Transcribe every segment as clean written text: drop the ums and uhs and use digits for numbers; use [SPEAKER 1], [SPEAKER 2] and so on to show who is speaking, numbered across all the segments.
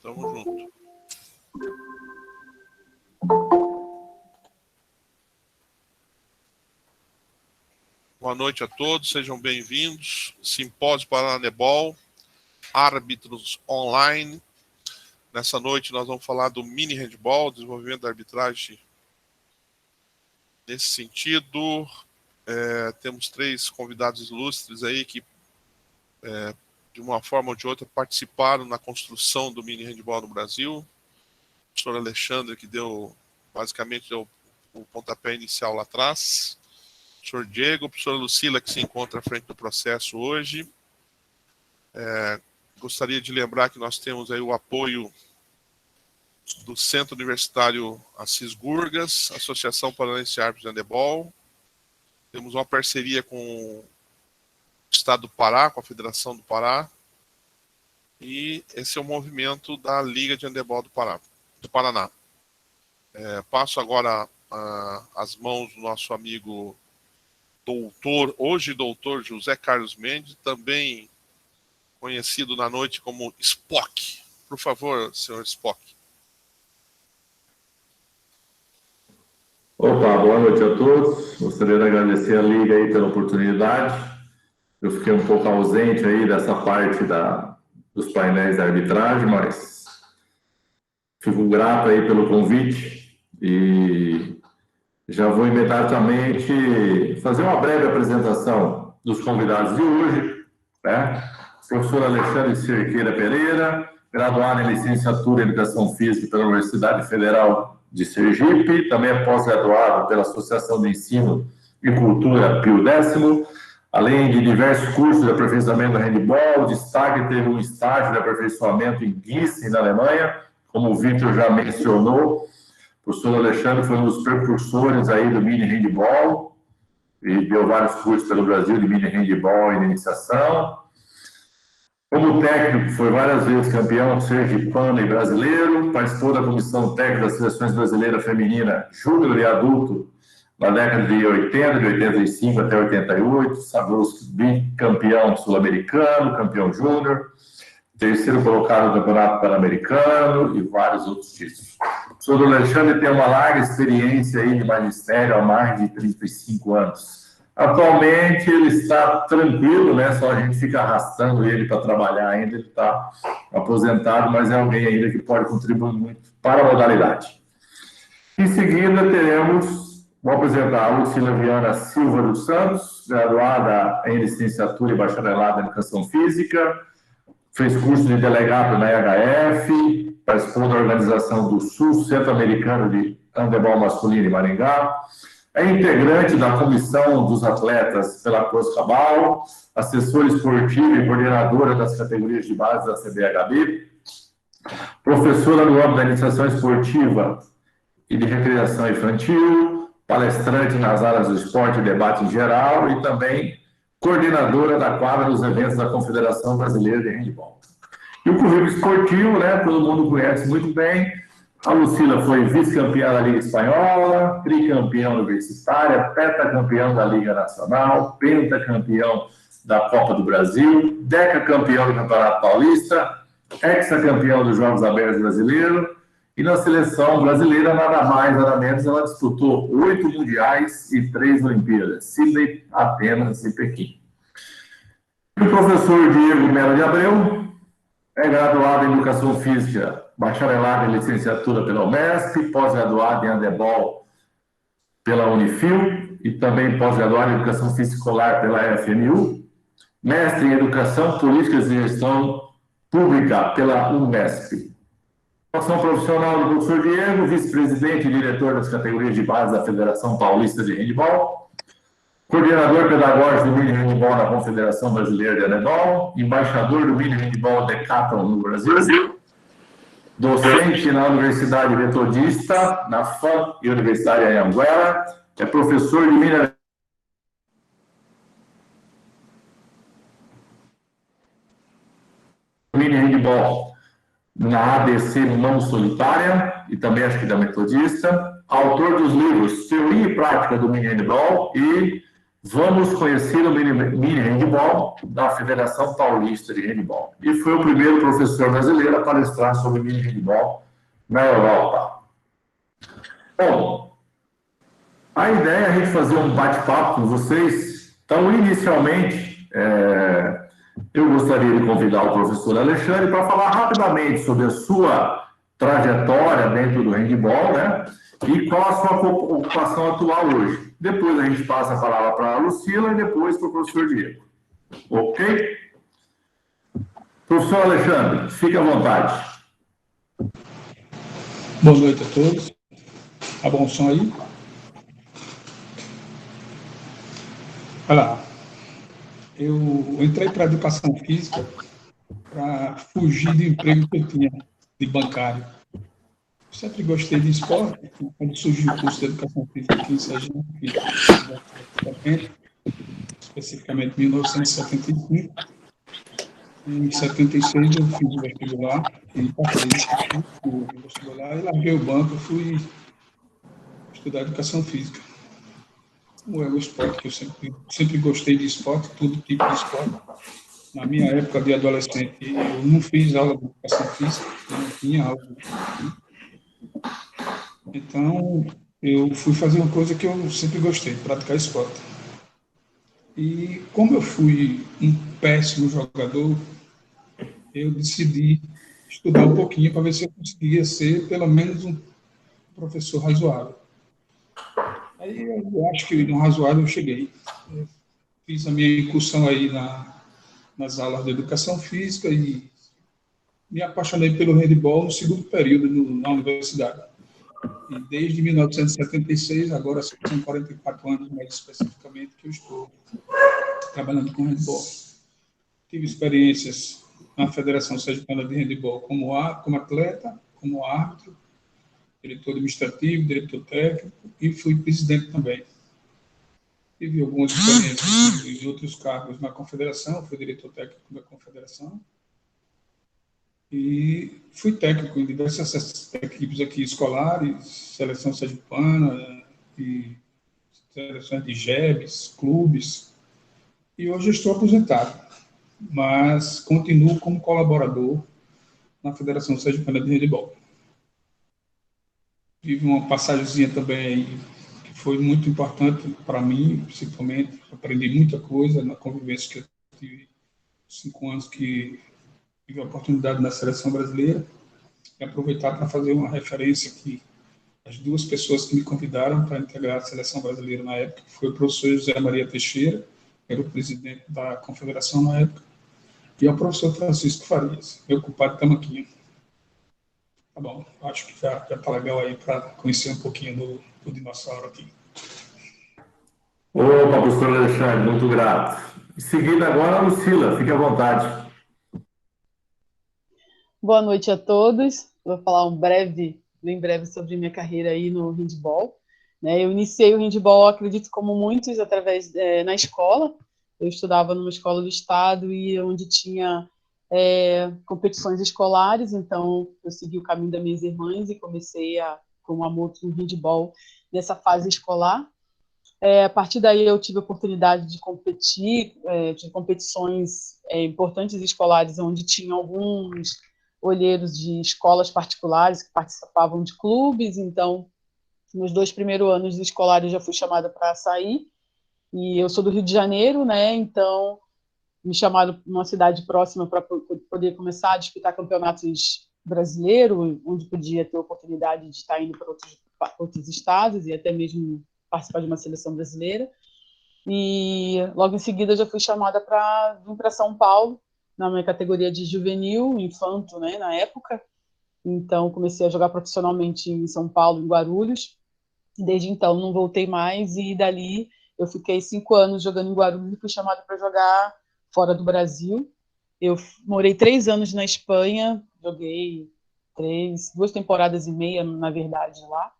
[SPEAKER 1] Tamo junto. Boa noite a todos, sejam bem-vindos. Simpósio Paraná Handebol, árbitros online. Nessa noite nós vamos falar do mini handball, desenvolvimento da arbitragem nesse sentido. Temos 3 convidados ilustres aí que, de uma forma ou de outra, participaram na construção do mini handball no Brasil. O professor Alexandre, que basicamente deu o pontapé inicial lá atrás. O professor Diego, a professora Lucila, que se encontra à frente do processo hoje. Gostaria de lembrar que nós temos aí o apoio do Centro Universitário Assis Gurgas, Associação Paranaense de Árbitros de Handebol. Temos uma parceria com o Estado do Pará, com a Federação do Pará. E esse é o movimento da Liga de Handebol do Paraná. Passo agora as mãos do nosso amigo doutor José Carlos Mendes, também conhecido na noite como Spock. Por favor, senhor Spock.
[SPEAKER 2] Opa, boa noite a todos. Gostaria de agradecer a Liga aí pela oportunidade. Eu fiquei um pouco ausente aí dessa parte dos painéis da arbitragem, mas fico grato aí pelo convite e já vou imediatamente fazer uma breve apresentação dos convidados de hoje, né? Professor Alexandre Cerqueira Pereira, graduado em licenciatura em Educação Física pela Universidade Federal de Sergipe, também é pós-graduado pela Associação de Ensino e Cultura Pio X, além de diversos cursos de aperfeiçoamento do handebol. Destaque teve um estágio de aperfeiçoamento em Gießen, na Alemanha, como o Victor já mencionou. O professor Alexandre foi um dos precursores aí do mini handebol e deu vários cursos pelo Brasil de mini handebol e de iniciação. Como técnico, foi várias vezes campeão sergipano e brasileiro, participou da comissão técnica das seleções brasileira feminina júnior e adulto na década de 80, de 85 até 88, sagrou-se bicampeão sul-americano, campeão júnior, terceiro colocado no Campeonato Pan-Americano e vários outros títulos. O professor Alexandre tem uma larga experiência aí de magistério há mais de 35 anos. Atualmente ele está tranquilo, né? Só a gente fica arrastando ele para trabalhar ainda, ele está aposentado, mas é alguém ainda que pode contribuir muito para a modalidade. Em seguida vou apresentar a Lucila Viana Silva dos Santos, graduada em licenciatura e bacharelado em Educação Física, fez curso de delegado na IHF, participou da organização do Sul Centro-Americano de Handebol Masculino em Maringá, é integrante da comissão dos atletas pela Cruz Cabal, assessora esportiva e coordenadora das categorias de base da CBHB, professora no âmbito da iniciação esportiva e de recreação infantil, palestrante nas áreas do esporte e debate em geral e também coordenadora da quadra dos eventos da Confederação Brasileira de Handebol. E o currículo esportivo, né, todo mundo conhece muito bem. A Lucila foi vice-campeã da Liga Espanhola, tricampeã universitária, pentacampeão da Liga Nacional, pentacampeão da Copa do Brasil, decacampeão do Campeonato Paulista, hexacampeão dos Jogos Abertos Brasileiros, e na seleção brasileira, nada mais, nada menos, ela disputou 8 mundiais e 3 Olimpíadas, Sydney, Atenas e Pequim. E o professor Diego Melo de Abreu é graduado em Educação Física, bacharelado em licenciatura pela UMESP, pós-graduado em handebol pela Unifil e também pós-graduado em Educação Física Escolar pela FMU, mestre em Educação, Políticas e Gestão Pública pela UMESP. Formação profissional do professor Diego, vice-presidente e diretor das categorias de base da Federação Paulista de Handebol, coordenador pedagógico do mini handebol na Confederação Brasileira de Handebol, embaixador do mini handebol Decathlon no Brasil, docente na Universidade Metodista, na FAM e Universitária em Anguera, é professor de mini handebol na ADC Mão Solitária, e também acho que da Metodista, autor dos livros Teoria e Prática do Mini Handebol e Vamos conhecer o mini handball da Federação Paulista de Handball. E foi o primeiro professor brasileiro a palestrar sobre mini handball na Europa. Bom, a ideia é a gente fazer um bate-papo com vocês. Então, inicialmente, eu gostaria de convidar o professor Alexandre para falar rapidamente sobre a sua trajetória dentro do handball, né? E qual a sua ocupação atual hoje. Depois a gente passa a palavra para a Lucila e depois para o professor Diego. Ok? Professor Alexandre, fique à vontade.
[SPEAKER 3] Boa noite a todos. Tá bom o som aí? Olha lá. Eu entrei para a educação física para fugir do emprego que eu tinha de bancário. Sempre gostei de esporte. Quando surgiu o curso de educação física aqui em Sergipe, especificamente em 1975, em 76 eu fiz o vestibular e passei no vestibular e larguei o banco e fui estudar educação física. Como é o esporte, que eu sempre gostei de esporte, todo tipo de esporte. Na minha época de adolescente, eu não fiz aula de educação física, eu não tinha aula. Então, eu fui fazer uma coisa que eu sempre gostei, praticar esporte. E como eu fui um péssimo jogador, eu decidi estudar um pouquinho para ver se eu conseguia ser pelo menos um professor razoável. Aí eu acho que no razoável eu cheguei. Eu fiz a minha incursão aí nas aulas de educação física e me apaixonei pelo handebol no segundo período na universidade. E desde 1976, agora são 44 anos mais especificamente, que eu estou trabalhando com handebol. Tive experiências na Federação Sergipana de Handebol como atleta, como árbitro, diretor administrativo, diretor técnico e fui presidente também. Tive algumas experiências em outros cargos na Confederação, fui diretor técnico da Confederação e fui técnico em diversas equipes aqui escolares, seleção sergipana e seleções de JEBs, clubes. E hoje eu estou aposentado, mas continuo como colaborador na Federação Sergipana de Handebol. Tive uma passagemzinha também aí que foi muito importante para mim, principalmente. Aprendi muita coisa na convivência que eu tive 5 anos que tive a oportunidade na seleção brasileira. E aproveitar para fazer uma referência aqui. As duas pessoas que me convidaram para integrar a seleção brasileira na época foi o professor José Maria Teixeira, que era o presidente da Confederação na época, e o professor Francisco Farias, meu compadre Tamaquinha. Tá bom, acho que já está legal aí para conhecer um pouquinho do dinossauro aqui.
[SPEAKER 2] Opa, professor Alexandre, muito grato. Em seguida, agora a Lucila, fique à vontade.
[SPEAKER 4] Boa noite a todos. Vou falar bem breve sobre minha carreira aí no handball. Eu iniciei o handball, acredito, como muitos, na escola. Eu estudava numa escola do estado e onde tinha competições escolares, então eu segui o caminho das minhas irmãs e comecei com um amor no handball nessa fase escolar. A partir daí eu tive a oportunidade de competir, de competições importantes escolares, onde tinha alguns olheiros de escolas particulares que participavam de clubes. Então, nos 2 primeiros anos escolares já fui chamada para sair, e eu sou do Rio de Janeiro, né? Então me chamaram para uma cidade próxima para poder começar a disputar campeonatos brasileiros, onde podia ter a oportunidade de estar indo para outros estados e até mesmo participar de uma seleção brasileira. E logo em seguida já fui chamada para vir para São Paulo, na minha categoria de juvenil, infanto, né, na época. Então comecei a jogar profissionalmente em São Paulo, em Guarulhos. Desde então não voltei mais, e dali eu fiquei 5 anos jogando em Guarulhos e fui chamada para jogar fora do Brasil. Eu morei 3 anos na Espanha, joguei 2 temporadas e meia, na verdade, lá,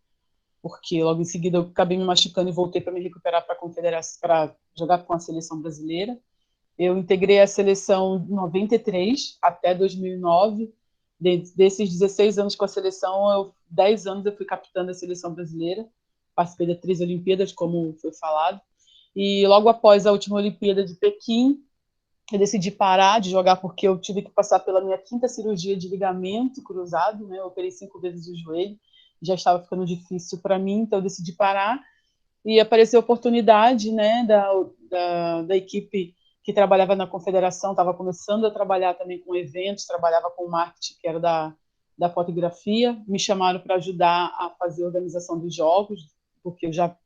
[SPEAKER 4] porque logo em seguida eu acabei me machucando e voltei para me recuperar para a Confederação, para jogar com a seleção brasileira. Eu integrei a seleção em 93 até 2009. Desses 16 anos com a seleção, 10 anos eu fui capitã da seleção brasileira. Participei das 3 Olimpíadas, como foi falado. E logo após a última Olimpíada de Pequim, eu decidi parar de jogar porque eu tive que passar pela minha 5ª cirurgia de ligamento cruzado, né? Eu operei 5 vezes o joelho, já estava ficando difícil para mim, então eu decidi parar. E apareceu a oportunidade, né, da equipe que trabalhava na confederação, estava começando a trabalhar também com eventos, trabalhava com marketing, que era da fotografia, me chamaram para ajudar a fazer a organização dos jogos, porque eu já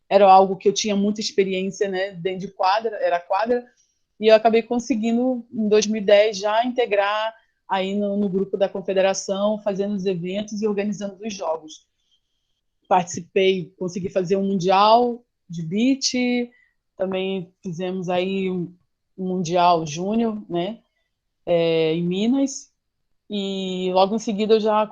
[SPEAKER 4] era algo que eu tinha muita experiência, né, dentro de quadra, era quadra, e eu acabei conseguindo, em 2010, já integrar aí no grupo da confederação, fazendo os eventos e organizando os jogos. Participei, consegui fazer um mundial de beach, também fizemos aí um mundial júnior, né, em Minas, e logo em seguida eu já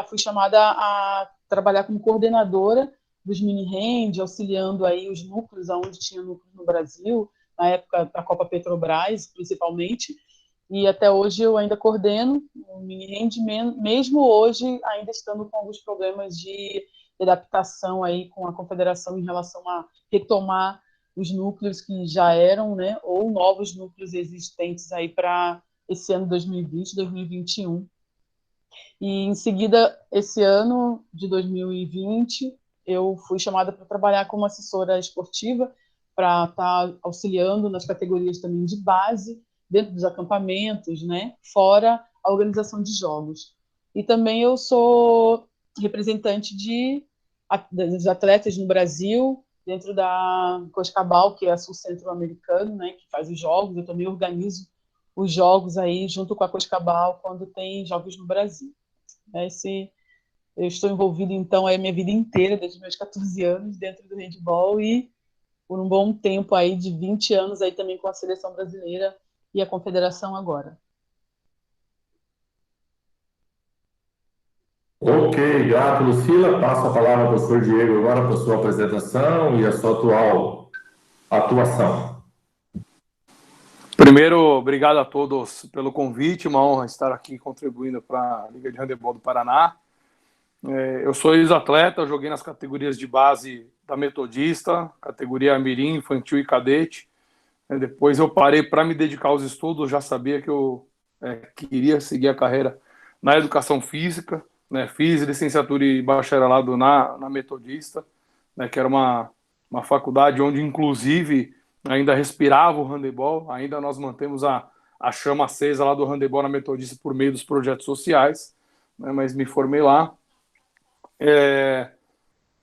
[SPEAKER 4] fui chamada a trabalhar como coordenadora dos mini hand, auxiliando aí os núcleos, onde tinha núcleos no Brasil, na época da Copa Petrobras, principalmente, e até hoje eu ainda coordeno o mini hand, mesmo hoje ainda estando com alguns problemas de adaptação aí com a confederação em relação a retomar os núcleos que já eram, né, ou novos núcleos existentes aí para esse ano 2020, 2021. E em seguida, esse ano de 2020, eu fui chamada para trabalhar como assessora esportiva, para estar auxiliando nas categorias também de base, dentro dos acampamentos, né, fora a organização de jogos. E também eu sou representante dos atletas no Brasil, dentro da Coscabal, que é a Sul Centro-Americano, né, que faz os jogos. Eu também organizo os jogos aí junto com a Coscabal quando tem jogos no Brasil. Eu estou envolvido, então, a minha vida inteira, desde meus 14 anos, dentro do handball, e por um bom tempo aí, de 20 anos aí também com a seleção brasileira e a confederação agora.
[SPEAKER 2] Ok, grato, Lucila. Passo a palavra ao professor Diego agora para a sua apresentação e a sua atual atuação.
[SPEAKER 5] Primeiro, obrigado a todos pelo convite, uma honra estar aqui contribuindo para a Liga de Handebol do Paraná. Eu sou ex-atleta, joguei nas categorias de base da Metodista, categoria mirim, infantil e cadete. Depois eu parei para me dedicar aos estudos, já sabia que eu queria seguir a carreira na educação física, né? Fiz licenciatura e bacharelado na Metodista, né? Que era uma faculdade onde, inclusive, ainda respirava o handebol, ainda nós mantemos a chama acesa lá do handebol na Metodista por meio dos projetos sociais, né? Mas me formei lá.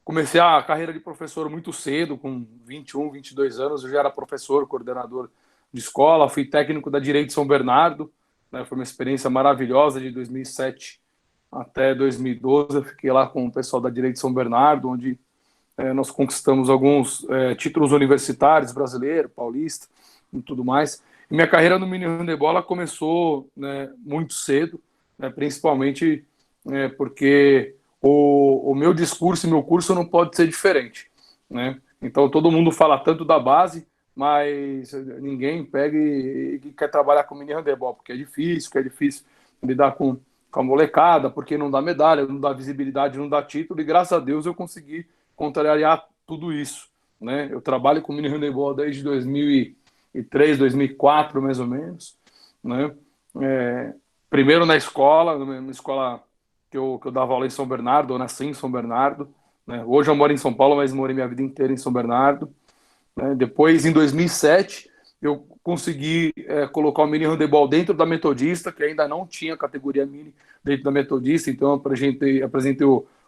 [SPEAKER 5] Comecei a carreira de professor muito cedo, com 21, 22 anos, eu já era professor, coordenador de escola, fui técnico da Direito São Bernardo, né? Foi uma experiência maravilhosa de 2007 até 2012, eu fiquei lá com o pessoal da Direito São Bernardo, onde nós conquistamos alguns títulos universitários, brasileiro, paulista e tudo mais. E minha carreira no mini handebol começou, né, muito cedo, né, principalmente porque o meu discurso e meu curso não pode ser diferente, né? Então todo mundo fala tanto da base, mas ninguém pega e quer trabalhar com mini handebol, porque é difícil lidar com a molecada, porque não dá medalha, não dá visibilidade, não dá título, e graças a Deus eu consegui contrariar tudo isso, né? Eu trabalho com mini handebol desde 2003, 2004, mais ou menos, né? Primeiro na escola, numa escola que eu dava aula em São Bernardo, eu nasci em São Bernardo, né? Hoje eu moro em São Paulo, mas morei minha vida inteira em São Bernardo, né? Depois, em 2007, eu consegui colocar o mini handebol dentro da Metodista, que ainda não tinha categoria mini dentro da Metodista, então eu apresentei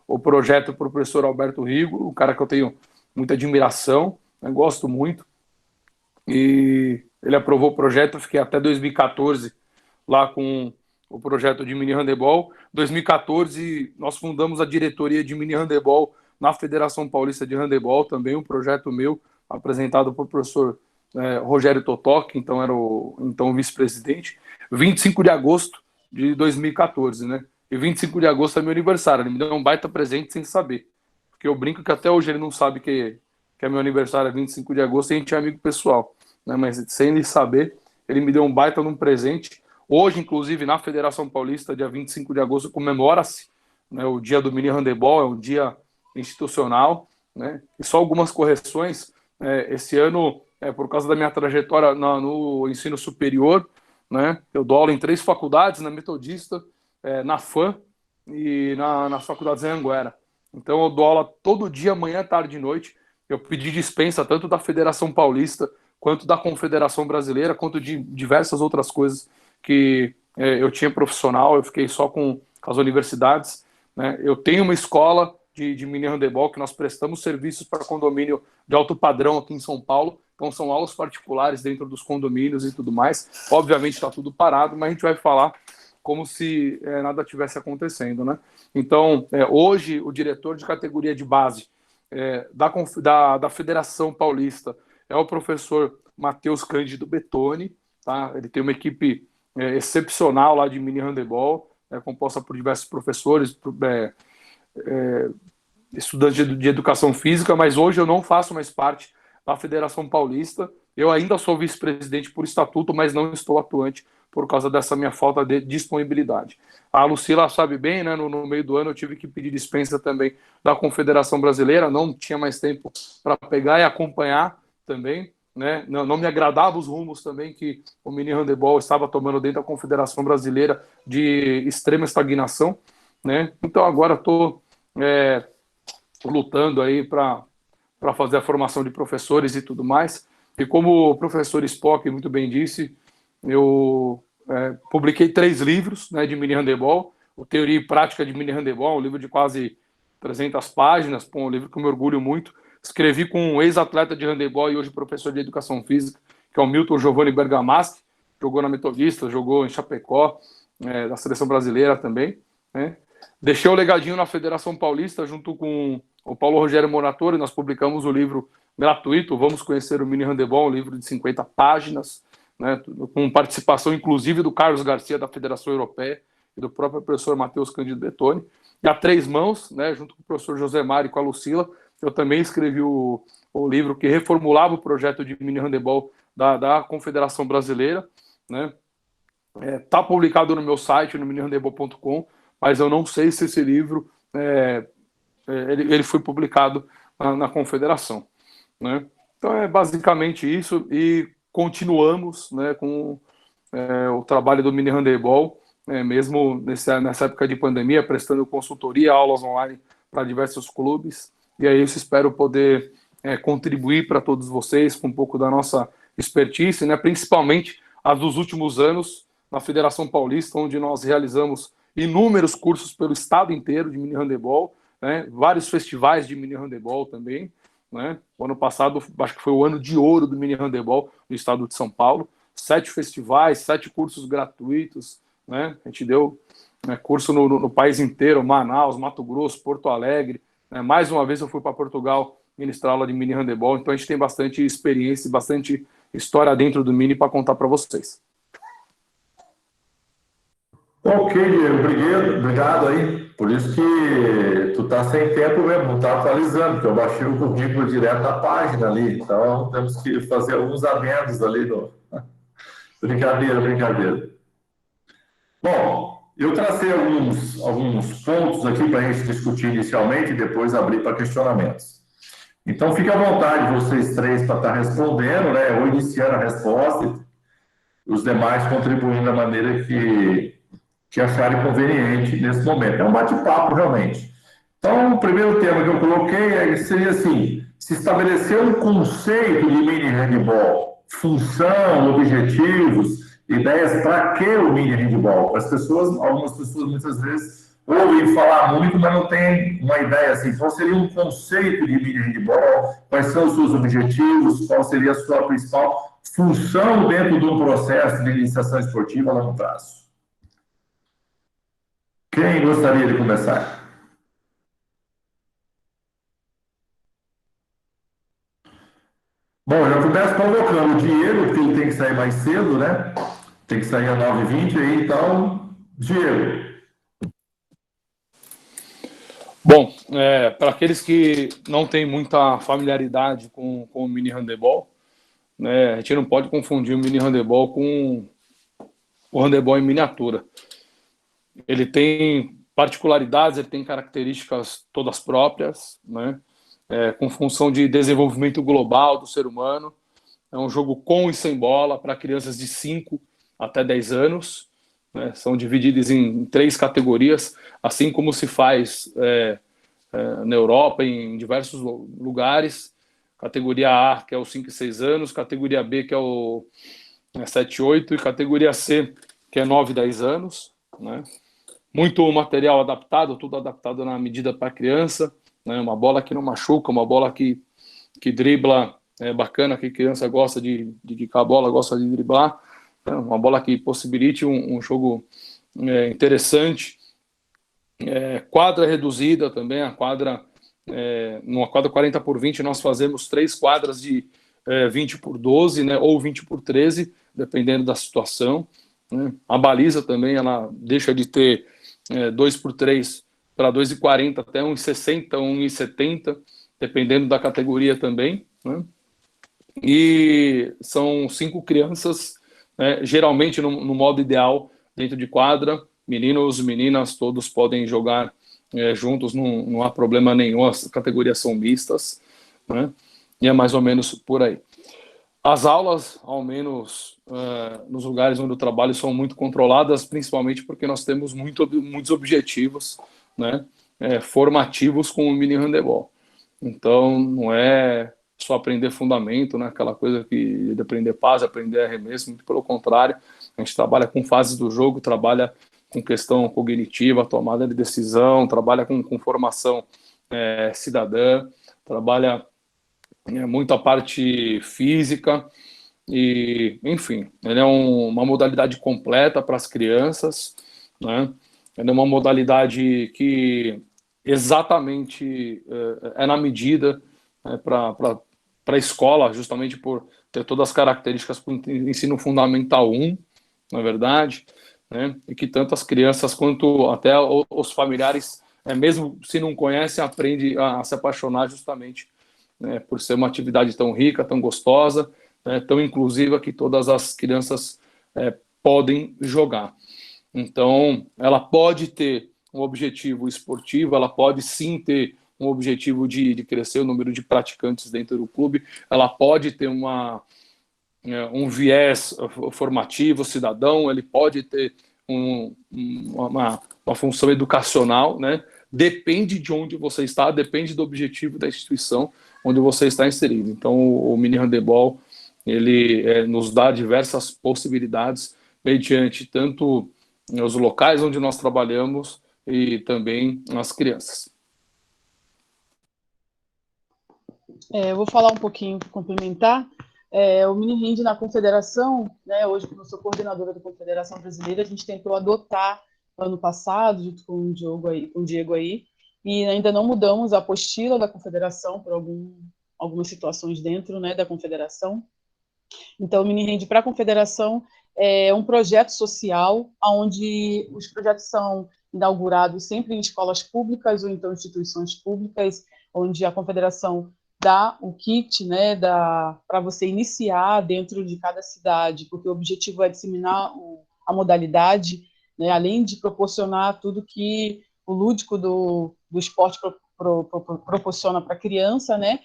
[SPEAKER 5] o projeto para o professor Alberto Rigo, um cara que eu tenho muita admiração, né? Gosto muito, e ele aprovou o projeto. Eu fiquei até 2014 lá com o projeto de mini handebol. 2014 nós fundamos a diretoria de mini handebol na Federação Paulista de Handebol, também um projeto meu, apresentado por professor Rogério Totó, que então era o vice-presidente, 25 de agosto de 2014, né? E 25 de agosto é meu aniversário. Ele me deu um baita presente sem saber, porque eu brinco que até hoje ele não sabe que é meu aniversário, é 25 de agosto, e a gente é amigo pessoal, né? Mas sem ele saber, ele me deu um baita num presente. Hoje, inclusive, na Federação Paulista, dia 25 de agosto, comemora-se, né, o dia do mini handebol, é um dia institucional, né? E só algumas correções: Esse ano, por causa da minha trajetória no ensino superior, né, eu dou aula em 3 faculdades, na Metodista, na FAM e nas faculdades em Anguera. Então eu dou aula todo dia, manhã, tarde e noite. Eu pedi dispensa tanto da Federação Paulista, quanto da Confederação Brasileira, quanto de diversas outras coisas que eu tinha profissional, eu fiquei só com as universidades, né? Eu tenho uma escola de mini handebol que nós prestamos serviços para condomínio de alto padrão aqui em São Paulo, então são aulas particulares dentro dos condomínios e tudo mais. Obviamente está tudo parado, mas a gente vai falar como se nada tivesse acontecendo, né? Então, hoje, o diretor de categoria de base da Federação Paulista é o professor Matheus Cândido Betoni, tá? Ele tem uma equipe excepcional lá de mini handebol, composta por diversos professores, estudantes de educação física, mas hoje eu não faço mais parte da Federação Paulista. Eu ainda sou vice-presidente por estatuto, mas não estou atuante por causa dessa minha falta de disponibilidade. A Lucila sabe bem, né? No meio do ano eu tive que pedir dispensa também da Confederação Brasileira, não tinha mais tempo para pegar e acompanhar também, né? Não me agradava os rumos também que o mini handebol estava tomando dentro da Confederação Brasileira de extrema estagnação, né? Então agora estou lutando aí para fazer a formação de professores e tudo mais. E como o professor Spock muito bem disse, eu publiquei 3 livros, né, de mini handebol, o Teoria e Prática de Mini Handebol, um livro de quase 300 páginas, um livro que eu me orgulho muito. Escrevi com um ex-atleta de handebol e hoje professor de educação física, que é o Milton Giovanni Bergamaschi, jogou na Metodista, jogou em Chapecó, da seleção brasileira também, né? Deixei o legadinho na Federação Paulista junto com o Paulo Rogério Moratori. Nós publicamos o livro gratuito Vamos Conhecer o Mini Handebol, um livro de 50 páginas, né, com participação inclusive do Carlos Garcia da Federação Europeia e do próprio professor Matheus Cândido Betoni. E a 3 mãos, né, junto com o professor José Mário e com a Lucila, eu também escrevi o livro que reformulava o projeto de mini handebol da Confederação Brasileira, né? Tá publicado no meu site, no minihandebol.com, mas eu não sei se esse livro ele foi publicado na Confederação, né? Então é basicamente isso, e continuamos, né, com o trabalho do mini handebol, mesmo nessa época de pandemia, prestando consultoria, aulas online para diversos clubes, e aí eu espero poder contribuir para todos vocês com um pouco da nossa expertise, né, principalmente as dos últimos anos na Federação Paulista, onde nós realizamos inúmeros cursos pelo estado inteiro de mini handebol, né, vários festivais de mini handebol também, né? O ano passado, acho que foi o ano de ouro do mini handebol no estado de São Paulo, 7 festivais, 7 cursos gratuitos, né? A gente deu curso no país inteiro, Manaus, Mato Grosso, Porto Alegre, né? Mais uma vez eu fui para Portugal ministrar aula de mini handebol, então a gente tem bastante experiência, bastante história dentro do mini para contar para vocês.
[SPEAKER 2] Ok, obrigado aí. Por isso que tu tá sem tempo mesmo, não tá atualizando, porque eu baixei o currículo direto da página ali, então temos que fazer alguns adendos ali no... Brincadeira. Bom, eu tracei alguns pontos aqui para a gente discutir inicialmente e depois abrir para questionamentos. Então, fique à vontade, vocês 3, para estar respondendo, né, ou iniciando a resposta, e os demais contribuindo da maneira que acharem conveniente nesse momento. É um bate-papo, realmente. Então, o primeiro tema que eu coloquei seria assim, se estabelecer um conceito de mini handball, função, objetivos, ideias para que o mini handball. Algumas pessoas muitas vezes ouvem falar muito, mas não tem uma ideia assim. Qual seria um conceito de mini handball? Quais são os seus objetivos? Qual seria a sua principal função dentro de um processo de iniciação esportiva a longo prazo? Quem gostaria de começar? Bom, eu já começo convocando o Diego, porque ele tem que sair mais cedo, né? Tem que sair às 9h20 aí, então, Diego.
[SPEAKER 5] Bom, para aqueles que não têm muita familiaridade com o mini handebol, né, a gente não pode confundir o mini handebol com o handebol em miniatura. Ele tem particularidades, ele tem características todas próprias, né? com função de desenvolvimento global do ser humano. É um jogo com e sem bola para crianças de 5 até 10 anos. Né? São divididos em 3 categorias, assim como se faz na Europa, em diversos lugares. Categoria A, que é os 5 e 6 anos, categoria B, que é o 7 e 8, e categoria C, que é 9 e 10 anos. Né? Muito material adaptado, tudo adaptado na medida para a criança. Né? Uma bola que não machuca, uma bola que dribla bacana, que a criança gosta de quicar a bola, gosta de driblar. Uma bola que possibilite um jogo interessante. Quadra reduzida também, a quadra, numa quadra 40 por 20, nós fazemos 3 quadras de 20 por 12, né, ou 20 por 13, dependendo da situação. Né? A baliza também, ela deixa de ter 2 por 3 para 2,40 até 1,60, 1,70, dependendo da categoria também. Né? E são 5 crianças, geralmente no modo ideal, dentro de quadra. Meninos, meninas, todos podem jogar juntos, não há problema nenhum, as categorias são mistas, né? E é mais ou menos por aí. As aulas, ao menos nos lugares onde eu trabalho, são muito controladas, principalmente porque nós temos muitos objetivos, né, formativos com o mini handebol. Então, não é só aprender fundamento, né, aquela coisa de aprender passe, aprender arremesso, muito pelo contrário, a gente trabalha com fases do jogo, trabalha com questão cognitiva, tomada de decisão, trabalha com formação cidadã, trabalha muito a parte física, e, enfim, ele é uma modalidade completa para as crianças, né? Ele é uma modalidade que exatamente é na medida para a escola, justamente por ter todas as características para o ensino fundamental 1, na verdade, né? E que tanto as crianças quanto até os familiares, mesmo se não conhecem, aprendem a se apaixonar justamente por ser uma atividade tão rica, tão gostosa, tão inclusiva, que todas as crianças podem jogar. Então, ela pode ter um objetivo esportivo, ela pode sim ter um objetivo de crescer o número de praticantes dentro do clube, ela pode ter um viés formativo, cidadão, ele pode ter uma função educacional, né? Depende de onde você está, depende do objetivo da instituição onde você está inserido. Então, o mini handebol, ele nos dá diversas possibilidades mediante tanto os locais onde nós trabalhamos e também as crianças.
[SPEAKER 4] Eu vou falar um pouquinho, complementar. O mini hand na confederação, né, hoje, como eu sou coordenadora da Confederação Brasileira, a gente tentou adotar ano passado, junto com o Diego aí, e ainda não mudamos a apostila da confederação por algumas situações dentro, né, da confederação. Então, o mini hand para a confederação é um projeto social, onde os projetos são inaugurados sempre em escolas públicas ou então instituições públicas, onde a confederação dá o kit, né, para você iniciar dentro de cada cidade, porque o objetivo é disseminar a modalidade, né, além de proporcionar tudo que o lúdico do esporte proporciona para a criança, né,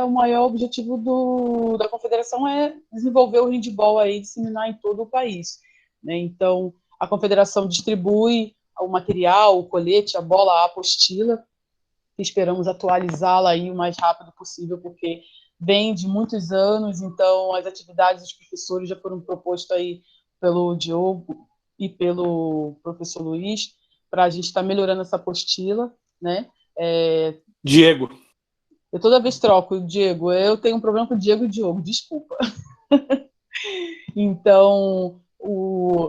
[SPEAKER 4] o maior objetivo da confederação é desenvolver o handebol aí, disseminar em todo o país, né? Então, a confederação distribui o material, o colete, a bola, a apostila, e esperamos atualizá-la aí o mais rápido possível, porque vem de muitos anos, então as atividades dos professores já foram propostas aí pelo Diogo e pelo professor Luiz, para a gente estar melhorando essa apostila, né?
[SPEAKER 5] Diego.
[SPEAKER 4] Eu toda vez troco o Diego. Eu tenho um problema com o Diego e o Diogo, desculpa. Então,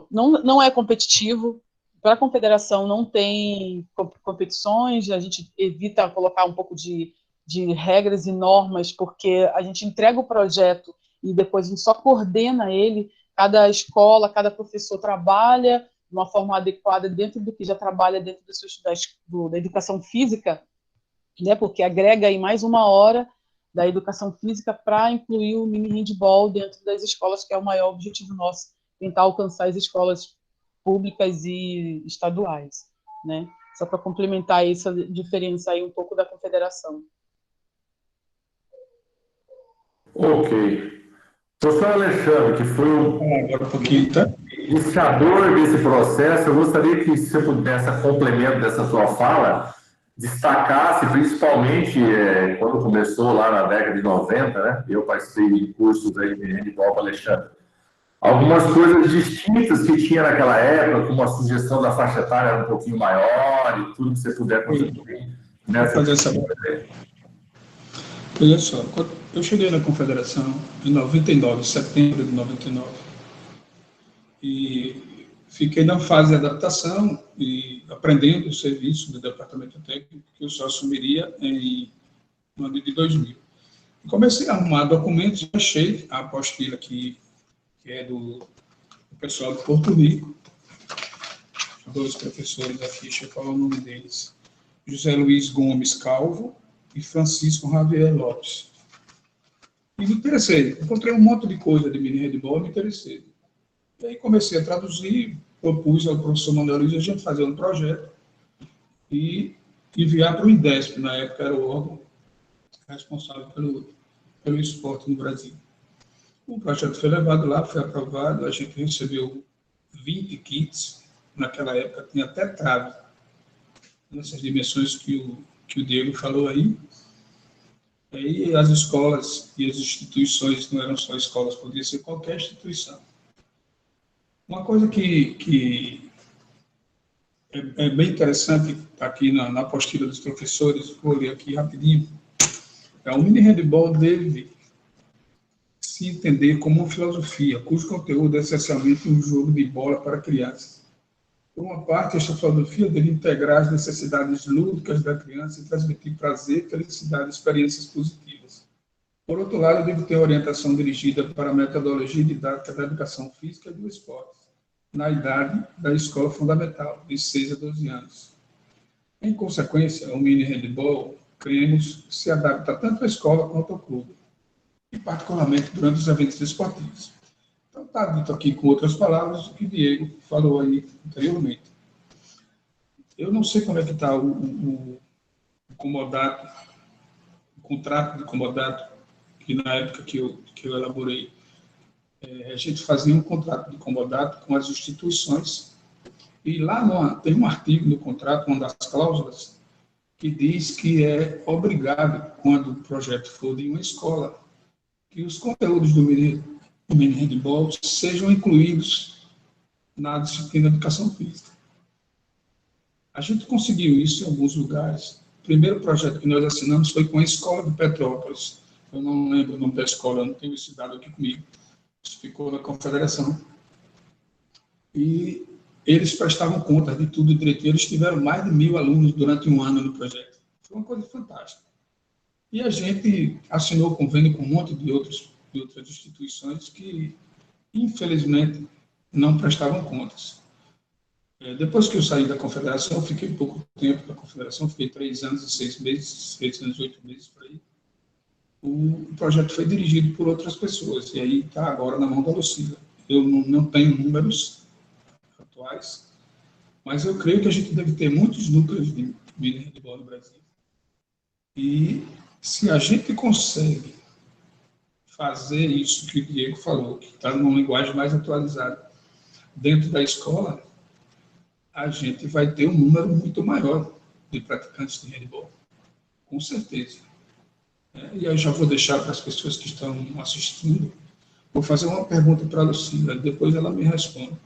[SPEAKER 4] não é competitivo. Para a confederação não tem competições, a gente evita colocar um pouco de regras e normas, porque a gente entrega o projeto e depois a gente só coordena ele. Cada escola, cada professor trabalha de uma forma adequada dentro do que já trabalha dentro da educação física, né, porque agrega aí mais 1 hora da educação física para incluir o mini handball dentro das escolas, que é o maior objetivo nosso, tentar alcançar as escolas públicas e estaduais, né? Só para complementar essa diferença aí um pouco da confederação.
[SPEAKER 2] Ok. Professor Alexandre, que foi o
[SPEAKER 3] Agora um pouquinho, tá?
[SPEAKER 2] iniciador desse processo, eu gostaria que você pudesse, a complemento dessa sua fala, destacasse, principalmente quando começou lá na década de 90, né? Eu participei de cursos aí de handball com o Alexandre. Algumas coisas distintas que tinha naquela época, como a sugestão da faixa etária era um pouquinho maior e tudo que você puder contribuir
[SPEAKER 3] Vou
[SPEAKER 2] nessa
[SPEAKER 3] fazer essa. Olha só, quando eu cheguei na Confederação em 99, setembro de 99, e fiquei na fase de adaptação e aprendendo o serviço do departamento técnico que eu só assumiria no ano de 2000. E comecei a arrumar documentos e achei a apostila que é do pessoal de Porto Rico, dois professores aqui, deixa eu falar o nome deles, José Luiz Gomes Calvo e Francisco Javier Lopes. E me interessei, encontrei um monte de coisa de mini handball e me interessei. E aí comecei a traduzir, propus ao professor Manuel Luiz a gente fazer um projeto e enviar para o IDESP, na época era o órgão responsável pelo esporte no Brasil. O projeto foi levado lá, foi aprovado, a gente recebeu 20 kits, naquela época tinha até trave, nessas dimensões que o Diego falou aí. E aí as escolas e as instituições, não eram só escolas, podia ser qualquer instituição. Uma coisa que é bem interessante aqui na apostila dos professores, vou ler aqui rapidinho, o mini handball deve se entender como uma filosofia, cujo conteúdo é essencialmente um jogo de bola para crianças. Por uma parte, esta filosofia deve integrar as necessidades lúdicas da criança e transmitir prazer, felicidade e experiências positivas. Por outro lado, deve ter orientação dirigida para a metodologia didática da educação física e do esporte, na idade da escola fundamental, de 6 a 12 anos. Em consequência, o mini handball, cremos, se adapta tanto à escola quanto ao clube, e particularmente durante os eventos esportivos. Então, está dito aqui, com outras palavras, o que o Diego falou aí anteriormente. Eu não sei como é que está o comodato, o contrato de comodato, que na época que eu elaborei, a gente fazia um contrato de comodato com as instituições, e lá tem um artigo no contrato, uma das cláusulas, que diz que é obrigado, quando o projeto for de uma escola, que os conteúdos do mini handball sejam incluídos na disciplina de educação física. A gente conseguiu isso em alguns lugares. O primeiro projeto que nós assinamos foi com a Escola de Petrópolis. Eu não lembro o nome da escola, não tenho esse dado aqui comigo. Isso ficou na Confederação. E eles prestavam conta de tudo direitinho. Eles tiveram mais de 1.000 alunos durante um ano no projeto. Foi uma coisa fantástica. E a gente assinou convênio com um monte de outras instituições que, infelizmente, não prestavam contas. Depois que eu saí da Confederação, eu fiquei pouco tempo na Confederação, fiquei 3 anos e 6 meses, 3 anos e 8 meses por aí. O projeto foi dirigido por outras pessoas, e aí está agora na mão da Lucila. Eu não tenho números atuais, mas eu creio que a gente deve ter muitos núcleos de mini handball no Brasil. E se a gente consegue fazer isso que o Diego falou, que está numa linguagem mais atualizada, dentro da escola, a gente vai ter um número muito maior de praticantes de handball, com certeza. E aí já vou deixar para as pessoas que estão assistindo, vou fazer uma pergunta para a Lucila, depois ela me responde.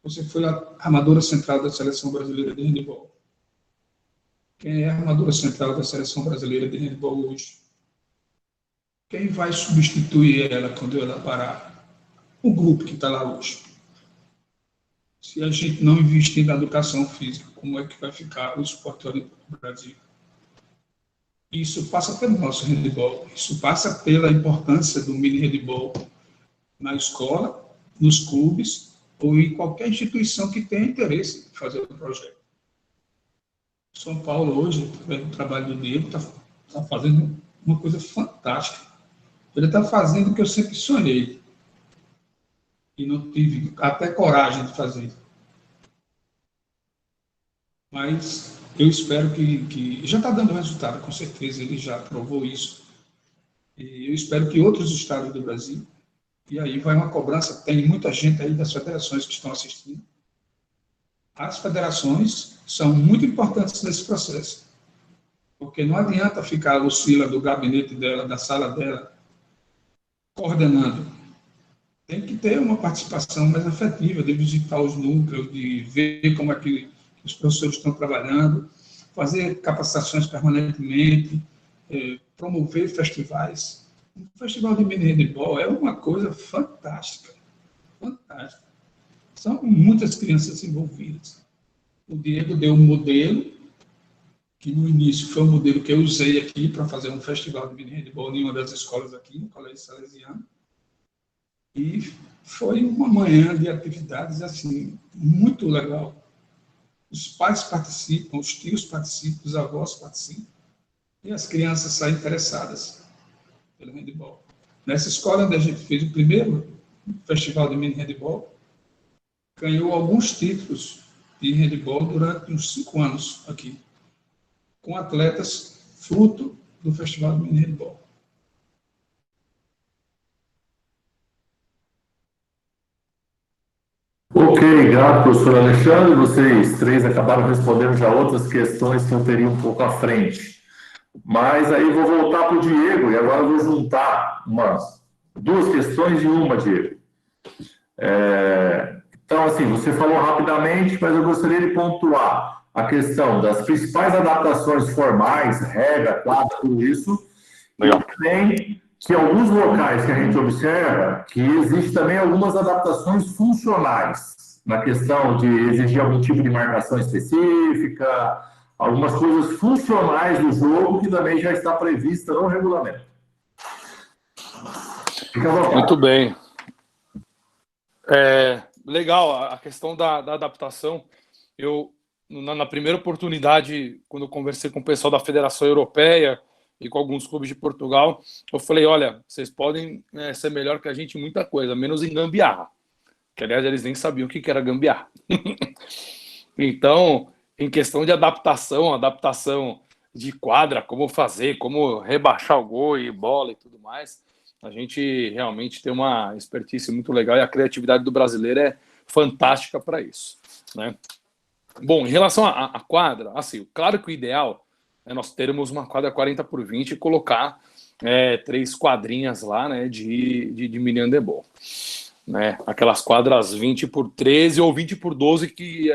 [SPEAKER 3] Você foi a armadora central da Seleção Brasileira de Handball. Quem é a armadora central da Seleção Brasileira de Handball hoje? Quem vai substituir ela quando ela parar? O grupo que está lá hoje. Se a gente não investir na educação física, como é que vai ficar o esporte olímpico no Brasil? Isso passa pelo nosso handball, isso passa pela importância do mini handball na escola, nos clubes ou em qualquer instituição que tenha interesse em fazer o projeto. São Paulo hoje, o trabalho do Diego, está fazendo uma coisa fantástica. Ele está fazendo o que eu sempre sonhei e não tive até coragem de fazer. Mas eu espero que já está dando resultado, com certeza, ele já provou isso. E eu espero que outros estados do Brasil, e aí vai uma cobrança, tem muita gente aí das federações que estão assistindo. As federações são muito importantes nesse processo, porque não adianta ficar a Lucila do gabinete dela, da sala dela, coordenando. Tem que ter uma participação mais efetiva, de visitar os núcleos, de ver como é que os professores estão trabalhando, fazer capacitações permanentemente, promover festivais. O Festival de Mini Handebol é uma coisa fantástica, fantástica. São muitas crianças envolvidas. O Diego deu um modelo, que no início foi um modelo que eu usei aqui para fazer um festival de mini handebol em uma das escolas aqui, no Colégio Salesiano. E foi uma manhã de atividades assim, muito legal. Os pais participam, os tios participam, os avós participam, e as crianças saem interessadas pelo handebol. Nessa escola onde a gente fez o primeiro festival de mini handebol, ganhou alguns títulos de handebol durante uns 5 anos aqui, com atletas fruto do Festival de Mini Handebol.
[SPEAKER 2] Ok, grato, professor Alexandre. Vocês três acabaram respondendo já outras questões que eu teria um pouco à frente. Mas aí vou voltar para o Diego e agora vou juntar duas questões em uma, Diego. Então, assim, você falou rapidamente, mas eu gostaria de pontuar a questão das principais adaptações formais, regra, quadro, tudo isso.
[SPEAKER 5] Legal.
[SPEAKER 2] E também que alguns locais que a gente observa que existe também algumas adaptações funcionais na questão de exigir algum tipo de marcação específica, algumas coisas funcionais do jogo que também já está prevista no regulamento. Fica à vontade.
[SPEAKER 5] Muito bem. Legal, a questão da adaptação. Eu, na primeira oportunidade, quando eu conversei com o pessoal da Federação Europeia e com alguns clubes de Portugal, eu falei, olha, vocês podem ser melhor que a gente em muita coisa, menos em gambiarra. Que, aliás, eles nem sabiam o que era gambiarra. Então, em questão de adaptação de quadra, como fazer, como rebaixar o gol e bola e tudo mais, a gente realmente tem uma expertise muito legal e a criatividade do brasileiro é fantástica para isso, né? Bom, em relação à quadra, assim, claro que o ideal é nós termos uma quadra 40x20 e colocar 3 quadrinhas lá, né, de mini handebol, né? Aquelas quadras 20x13 ou 20x12 que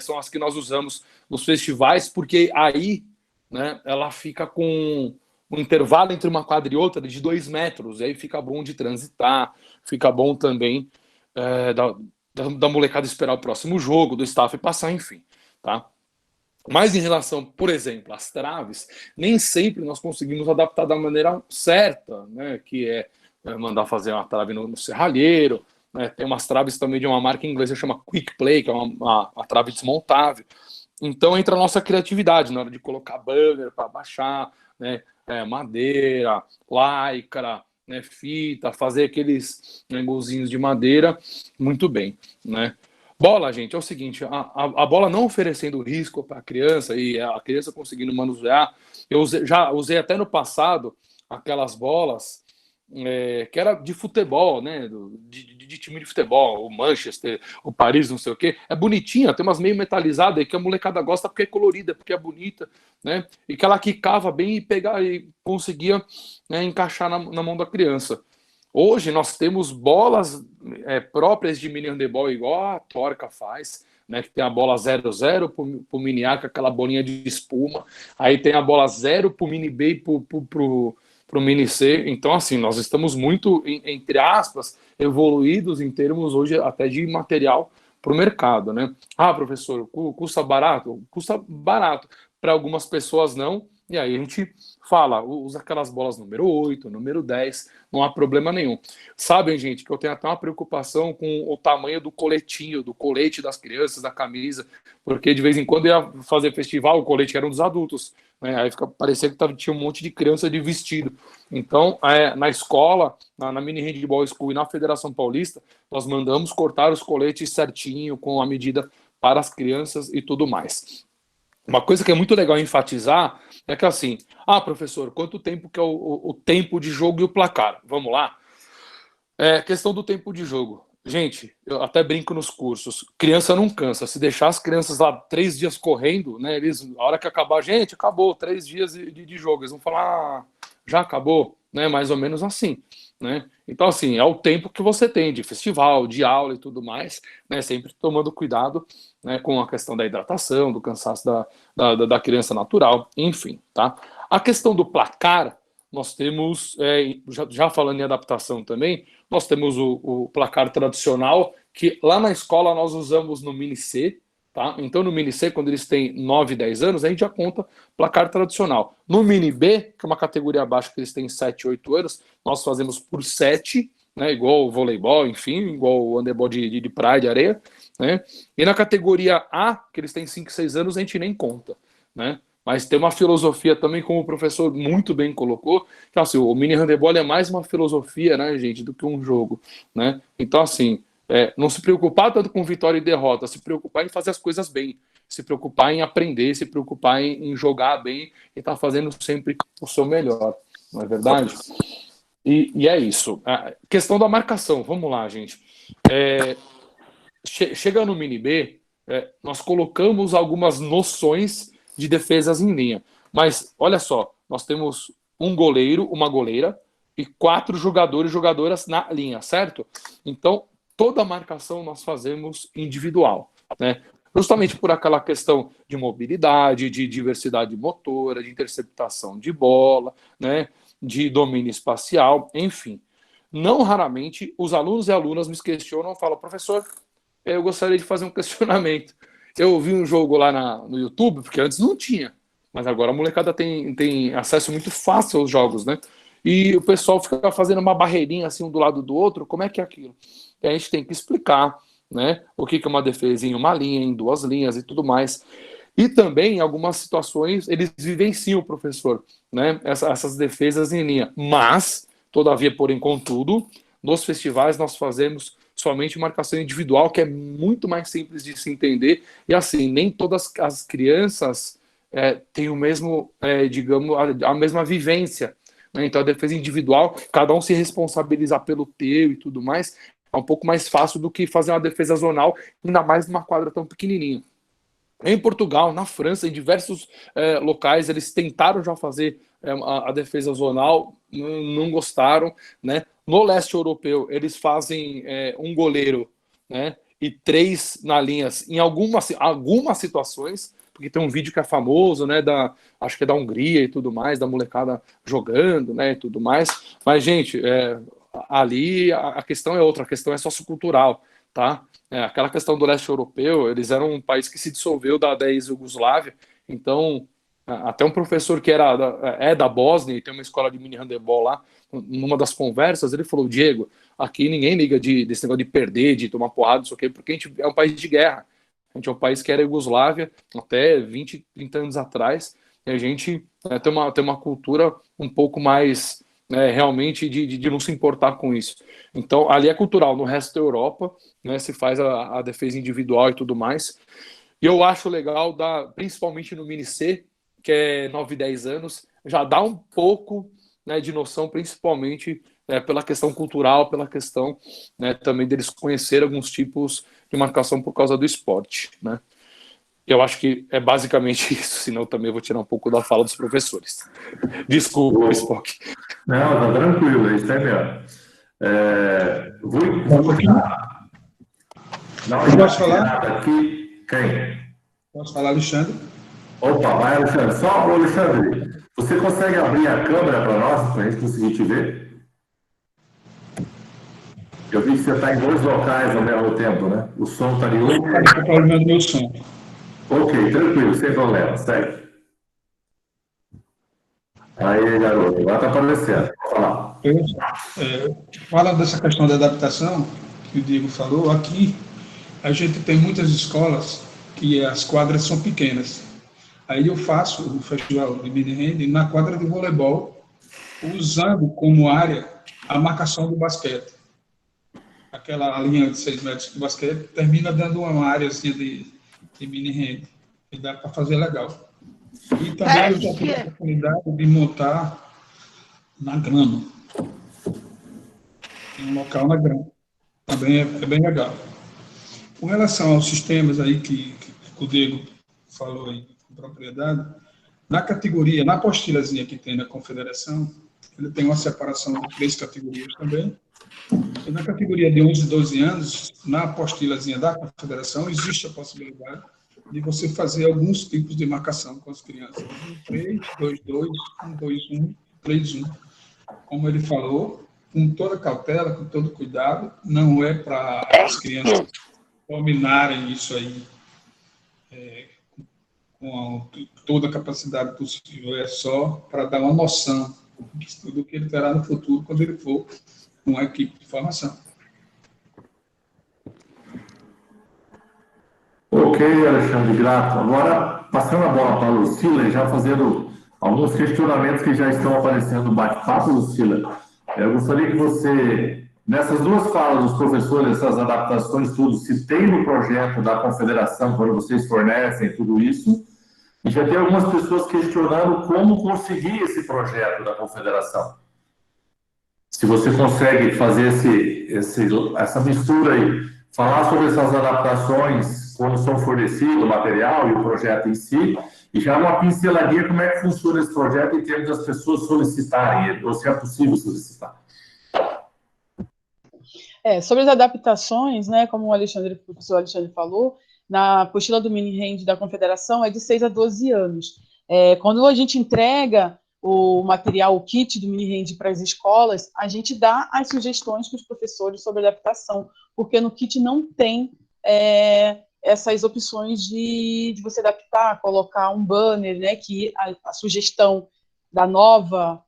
[SPEAKER 5] são as que nós usamos nos festivais, porque aí, né, ela fica com um intervalo entre uma quadra e outra de 2 metros, e aí fica bom de transitar, fica bom também da molecada esperar o próximo jogo, do staff passar, enfim, tá? Mas em relação, por exemplo, às traves, nem sempre nós conseguimos adaptar da maneira certa, né? Que é mandar fazer uma trave no serralheiro, né? Tem umas traves também de uma marca inglesa que chama Quick Play, que é uma trave desmontável. Então entra a nossa criatividade na hora de colocar banner para baixar, né? Madeira, lycra, né? Fita, fazer aqueles golzinhos de madeira, muito bem, né? Bola, gente, é o seguinte, a bola não oferecendo risco para a criança e a criança conseguindo manusear, eu já usei até no passado aquelas bolas que era de futebol, né, de time de futebol, o Manchester, o Paris, não sei o quê, é bonitinha, tem umas meio metalizadas aí que a molecada gosta porque é colorida, porque é bonita, né, e que ela quicava bem e conseguia, né, encaixar na mão da criança. Hoje nós temos bolas próprias de mini handebol, igual a Torca faz, né, que tem a bola 0-0 para o mini A, com aquela bolinha de espuma, aí tem a bola 0 para o mini B e para o mini C. Então, assim, nós estamos muito, entre aspas, evoluídos em termos hoje até de material para o mercado, né? Ah, professor, custa barato? Custa barato. Para algumas pessoas não, e aí a gente fala, usa aquelas bolas número 8, número 10, não há problema nenhum. Sabem, gente, que eu tenho até uma preocupação com o tamanho do coletinho, do colete das crianças, da camisa, porque de vez em quando ia fazer festival, o colete era um dos adultos, né? Aí parecia que tinha um monte de criança de vestido. Então, na escola, na Mini Handball School e na Federação Paulista, nós mandamos cortar os coletes certinho, com a medida para as crianças e tudo mais. Uma coisa que é muito legal enfatizar É que assim, professor, quanto tempo que é o tempo de jogo e o placar? Vamos lá? Questão do tempo de jogo. Gente, eu até brinco nos cursos, criança não cansa. Se deixar as crianças lá 3 dias correndo, né, a hora que acabar, gente, acabou, 3 dias de jogo. Eles vão falar, já acabou, né, mais ou menos assim, né. Então, assim, é o tempo que você tem de festival, de aula e tudo mais, né, sempre tomando cuidado, né, com a questão da hidratação, do cansaço da criança natural, enfim, tá. A questão do placar, nós temos, já falando em adaptação também, nós temos o placar tradicional, que lá na escola nós usamos no Mini C, tá? Então no Mini C, quando eles têm 9, 10 anos, a gente já conta placar tradicional. No Mini B, que é uma categoria abaixo que eles têm 7, 8 anos, nós fazemos por 7, né? Igual o voleibol, enfim, igual o handebol de praia, de areia, né? E na categoria A, que eles têm 5, 6 anos, a gente nem conta, né? Mas tem uma filosofia também, como o professor muito bem colocou, que assim, o mini handebol é mais uma filosofia, né, gente, do que um jogo, né? Então, assim, não se preocupar tanto com vitória e derrota, se preocupar em fazer as coisas bem, se preocupar em aprender, se preocupar em jogar bem e estar fazendo sempre o seu melhor, não é verdade? E é isso. A questão da marcação, vamos lá, gente. Chega no mini B, nós colocamos algumas noções de defesas em linha. Mas, olha só, nós temos um goleiro, uma goleira e 4 jogadores e jogadoras na linha, certo? Então, toda a marcação nós fazemos individual, né? Justamente por aquela questão de mobilidade, de diversidade motora, de interceptação de bola, né? De domínio espacial, enfim. Não raramente, os alunos e alunas me questionam e falam, professor, eu gostaria de fazer um questionamento. Eu vi um jogo lá no YouTube, porque antes não tinha, mas agora a molecada tem acesso muito fácil aos jogos, né? E o pessoal fica fazendo uma barreirinha assim um do lado do outro, como é que é aquilo? E a gente tem que explicar, né? O que é uma defesa em uma linha, em 2 linhas e tudo mais. E também, em algumas situações, eles vivenciam, professor, né? Essas defesas em linha. Mas, todavia, porém, contudo, nos festivais nós fazemos somente marcação individual, que é muito mais simples de se entender, e assim, nem todas as crianças têm o mesmo, digamos, a mesma vivência, né? Então a defesa individual, cada um se responsabilizar pelo teu e tudo mais, é um pouco mais fácil do que fazer uma defesa zonal, ainda mais numa quadra tão pequenininha. Em Portugal, na França, em diversos locais, eles tentaram já fazer a defesa zonal, não gostaram, né? No leste europeu, eles fazem um goleiro, né? E 3 na linha, em algumas situações, porque tem um vídeo que é famoso, né? Acho que é da Hungria e tudo mais, da molecada jogando, né? E tudo mais. Mas, gente, ali a questão é outra, a questão é sociocultural, tá? Aquela questão do leste europeu, eles eram um país que se dissolveu da ex-Yugoslávia, então até um professor que da Bósnia e tem uma escola de mini handebol lá, numa das conversas, ele falou, Diego, aqui ninguém liga desse negócio de perder, de tomar porrada, não sei o quê, porque a gente é um país de guerra, a gente é um país que era Iugoslávia até 20, 30 anos atrás, e a gente tem uma cultura um pouco mais realmente de não se importar com isso. Então, ali é cultural, no resto da Europa, né, se faz a defesa individual e tudo mais. E eu acho legal, principalmente no Mini C, que é 9, 10 anos, já dá um pouco, né, de noção, principalmente pela questão cultural, pela questão, né, também deles conhecer alguns tipos de marcação por causa do esporte, né. Eu acho que é basicamente isso, senão também eu vou tirar um pouco da fala dos professores. Desculpa, Spock.
[SPEAKER 2] Não, tá tranquilo, isso é mesmo.
[SPEAKER 3] Posso falar?
[SPEAKER 2] Aqui, quem?
[SPEAKER 3] Posso falar, Alexandre?
[SPEAKER 2] Opa, vai, Alexandre. Só, Alexandre, você consegue abrir a câmera para nós, para a gente conseguir te ver? Eu vi que você está em 2 locais ao mesmo tempo, né? O som está em um.
[SPEAKER 3] Está com problema do meu som.
[SPEAKER 2] Ok, tranquilo, sem problema, segue. Aí, garoto, agora está aparecendo, pode falar.
[SPEAKER 3] Falando dessa questão da adaptação, que o Diego falou, aqui a gente tem muitas escolas que as quadras são pequenas. Aí eu faço o festival de mini hand na quadra de voleibol, usando como área a marcação do basquete. Aquela linha de 6 metros de basquete termina dando uma áreazinha de mini hand, que dá para fazer legal. E também eu já tive a oportunidade de montar na grama. Tem um local na grama. Também é bem legal. Com relação aos sistemas aí que o Diego falou aí com propriedade, na categoria, na apostilazinha que tem na Confederação, ele tem uma separação de 3 categorias também. E na categoria de 11 e 12 anos, na apostilazinha da Confederação, existe a possibilidade de você fazer alguns tipos de marcação com as crianças. 1-3, 2-2, 1-2-1, 3-1. Como ele falou, com toda cautela, com todo cuidado, não é para as crianças dominarem isso aí com toda a capacidade possível, é só para dar uma noção do que ele terá no futuro quando ele for uma equipe de formação.
[SPEAKER 2] Ok, Alexandre, grato. Agora, passando a bola para a Lucila, já fazendo alguns questionamentos que já estão aparecendo no bate-papo, Lucila. Eu gostaria que você, nessas duas falas dos professores, essas adaptações, tudo, se tem no projeto da Confederação, quando vocês fornecem tudo isso, e já tem algumas pessoas questionando como conseguir esse projeto da Confederação. Se você consegue fazer essa mistura aí, falar sobre essas adaptações, como são fornecidos o material e o projeto em si, e já uma pinceladinha como é que funciona esse projeto em termos das pessoas solicitarem, ou se é possível solicitar.
[SPEAKER 4] Sobre as adaptações, né, como o professor Alexandre falou, na apostila do mini-hand da Confederação é de 6 a 12 anos. Quando a gente entrega o material, o kit do mini-hand para as escolas, a gente dá as sugestões para os professores sobre adaptação, porque no kit não tem essas opções de você adaptar, colocar um banner, né, que a sugestão da nova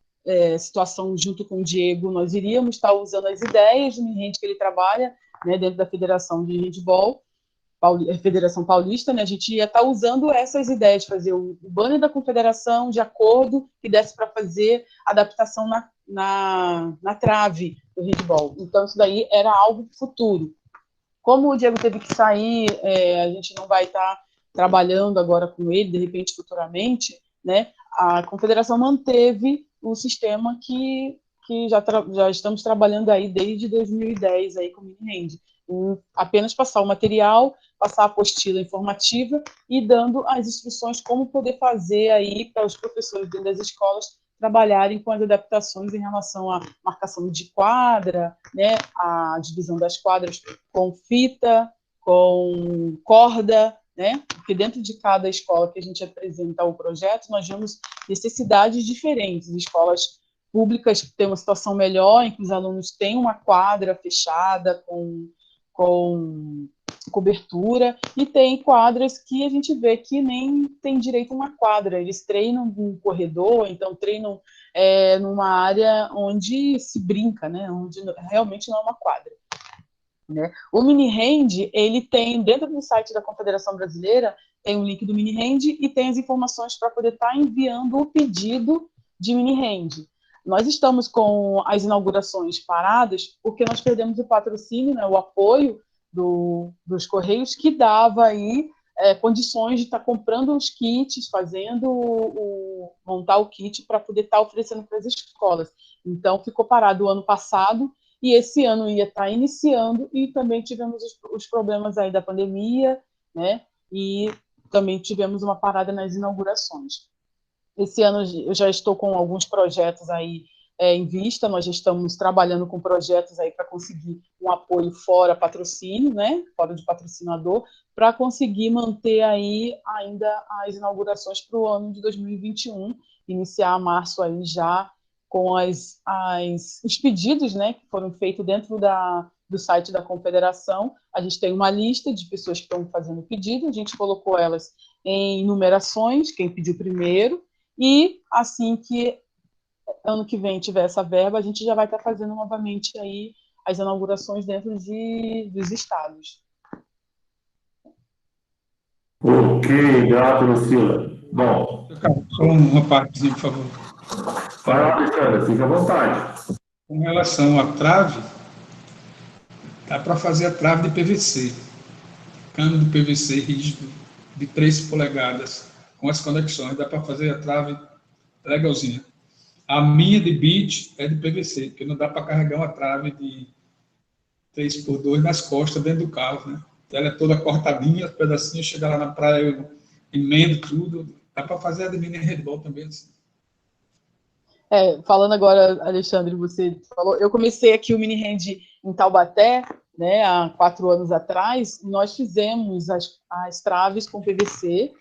[SPEAKER 4] situação junto com o Diego, nós iríamos estar usando as ideias do mini-hand que ele trabalha, né, dentro da Federação de Handball, Federação Paulista, né, a gente ia estar usando essas ideias, fazer o banner da Confederação de acordo que desse para fazer adaptação na trave do handball. Então, isso daí era algo futuro. Como o Diego teve que sair, a gente não vai estar trabalhando agora com ele, de repente, futuramente, né, a Confederação manteve o sistema que já estamos trabalhando aí desde 2010 aí com o mini-hand. Apenas passar o material, passar a apostila informativa e dando as instruções como poder fazer aí para os professores dentro das escolas trabalharem com as adaptações em relação à marcação de quadra, né, a divisão das quadras com fita, com corda, né, porque dentro de cada escola que a gente apresenta o projeto, nós vemos necessidades diferentes. Escolas públicas que têm uma situação melhor, em que os alunos têm uma quadra fechada com cobertura, e tem quadras que a gente vê que nem tem direito a uma quadra, eles treinam num corredor, então treinam numa área onde se brinca, né, onde realmente não é uma quadra. Né? O mini-hand, ele tem, dentro do site da Confederação Brasileira, tem um link do mini-hand e tem as informações para poder estar enviando o pedido de mini-hand. Nós estamos com as inaugurações paradas porque nós perdemos o patrocínio, né, o apoio dos Correios, que dava aí condições de estar comprando os kits, montar o kit para poder estar oferecendo para as escolas. Então, ficou parado o ano passado e esse ano ia estar iniciando, e também tivemos os problemas aí da pandemia, né, e também tivemos uma parada nas inaugurações. Esse ano eu já estou com alguns projetos aí em vista, nós já estamos trabalhando com projetos aí para conseguir um apoio fora patrocínio, né, fora de patrocinador, para conseguir manter aí ainda as inaugurações para o ano de 2021, iniciar março aí já com os pedidos, né, que foram feitos dentro do site da Confederação. A gente tem uma lista de pessoas que estão fazendo pedido, a gente colocou elas em numerações, quem pediu primeiro, e assim que ano que vem tiver essa verba, a gente já vai estar fazendo novamente aí as inaugurações dentro dos estados.
[SPEAKER 2] Ok, grato, Lucila. Bom.
[SPEAKER 3] Só uma partezinha, por favor.
[SPEAKER 2] Vai lá, Alexandre, fica à vontade.
[SPEAKER 3] Com relação à trave, dá para fazer a trave de PVC. Cano de PVC rígido, de 3 polegadas, com as conexões, dá para fazer a trave legalzinha. A minha de beach é de PVC, porque não dá para carregar uma trave de 3x2 nas costas dentro do carro, né? Ela é toda cortadinha, os pedacinhos, chega lá na praia, eu emendo tudo. Dá para fazer a de mini handball também, assim.
[SPEAKER 4] Falando agora, Alexandre, você falou, eu comecei aqui o mini hand em Taubaté, né, há 4 anos atrás, e nós fizemos as traves com PVC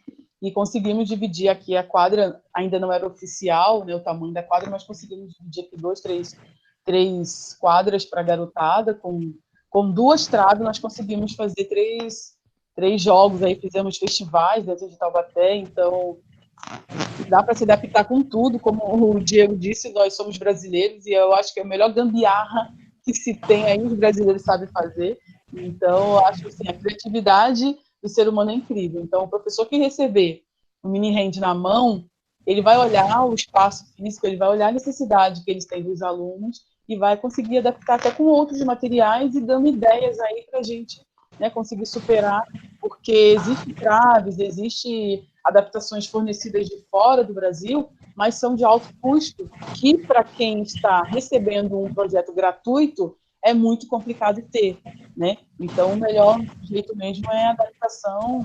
[SPEAKER 4] e conseguimos dividir aqui a quadra, ainda não era oficial, né, o tamanho da quadra, mas conseguimos dividir aqui 3 quadras para a garotada, com 2 traves nós conseguimos fazer 3 jogos, aí fizemos festivais dentro de Taubaté, então dá para se adaptar com tudo, como o Diego disse, nós somos brasileiros, e eu acho que é a melhor gambiarra que se tem aí, os brasileiros sabem fazer, então eu acho assim, a criatividade do ser humano é incrível, então o professor que receber o mini hand na mão, ele vai olhar o espaço físico, ele vai olhar a necessidade que eles têm dos alunos, e vai conseguir adaptar até com outros materiais e dando ideias aí para a gente, né, conseguir superar, porque existe traves, existe adaptações fornecidas de fora do Brasil, mas são de alto custo, que para quem está recebendo um projeto gratuito é muito complicado ter, né? Então o melhor jeito mesmo é a adaptação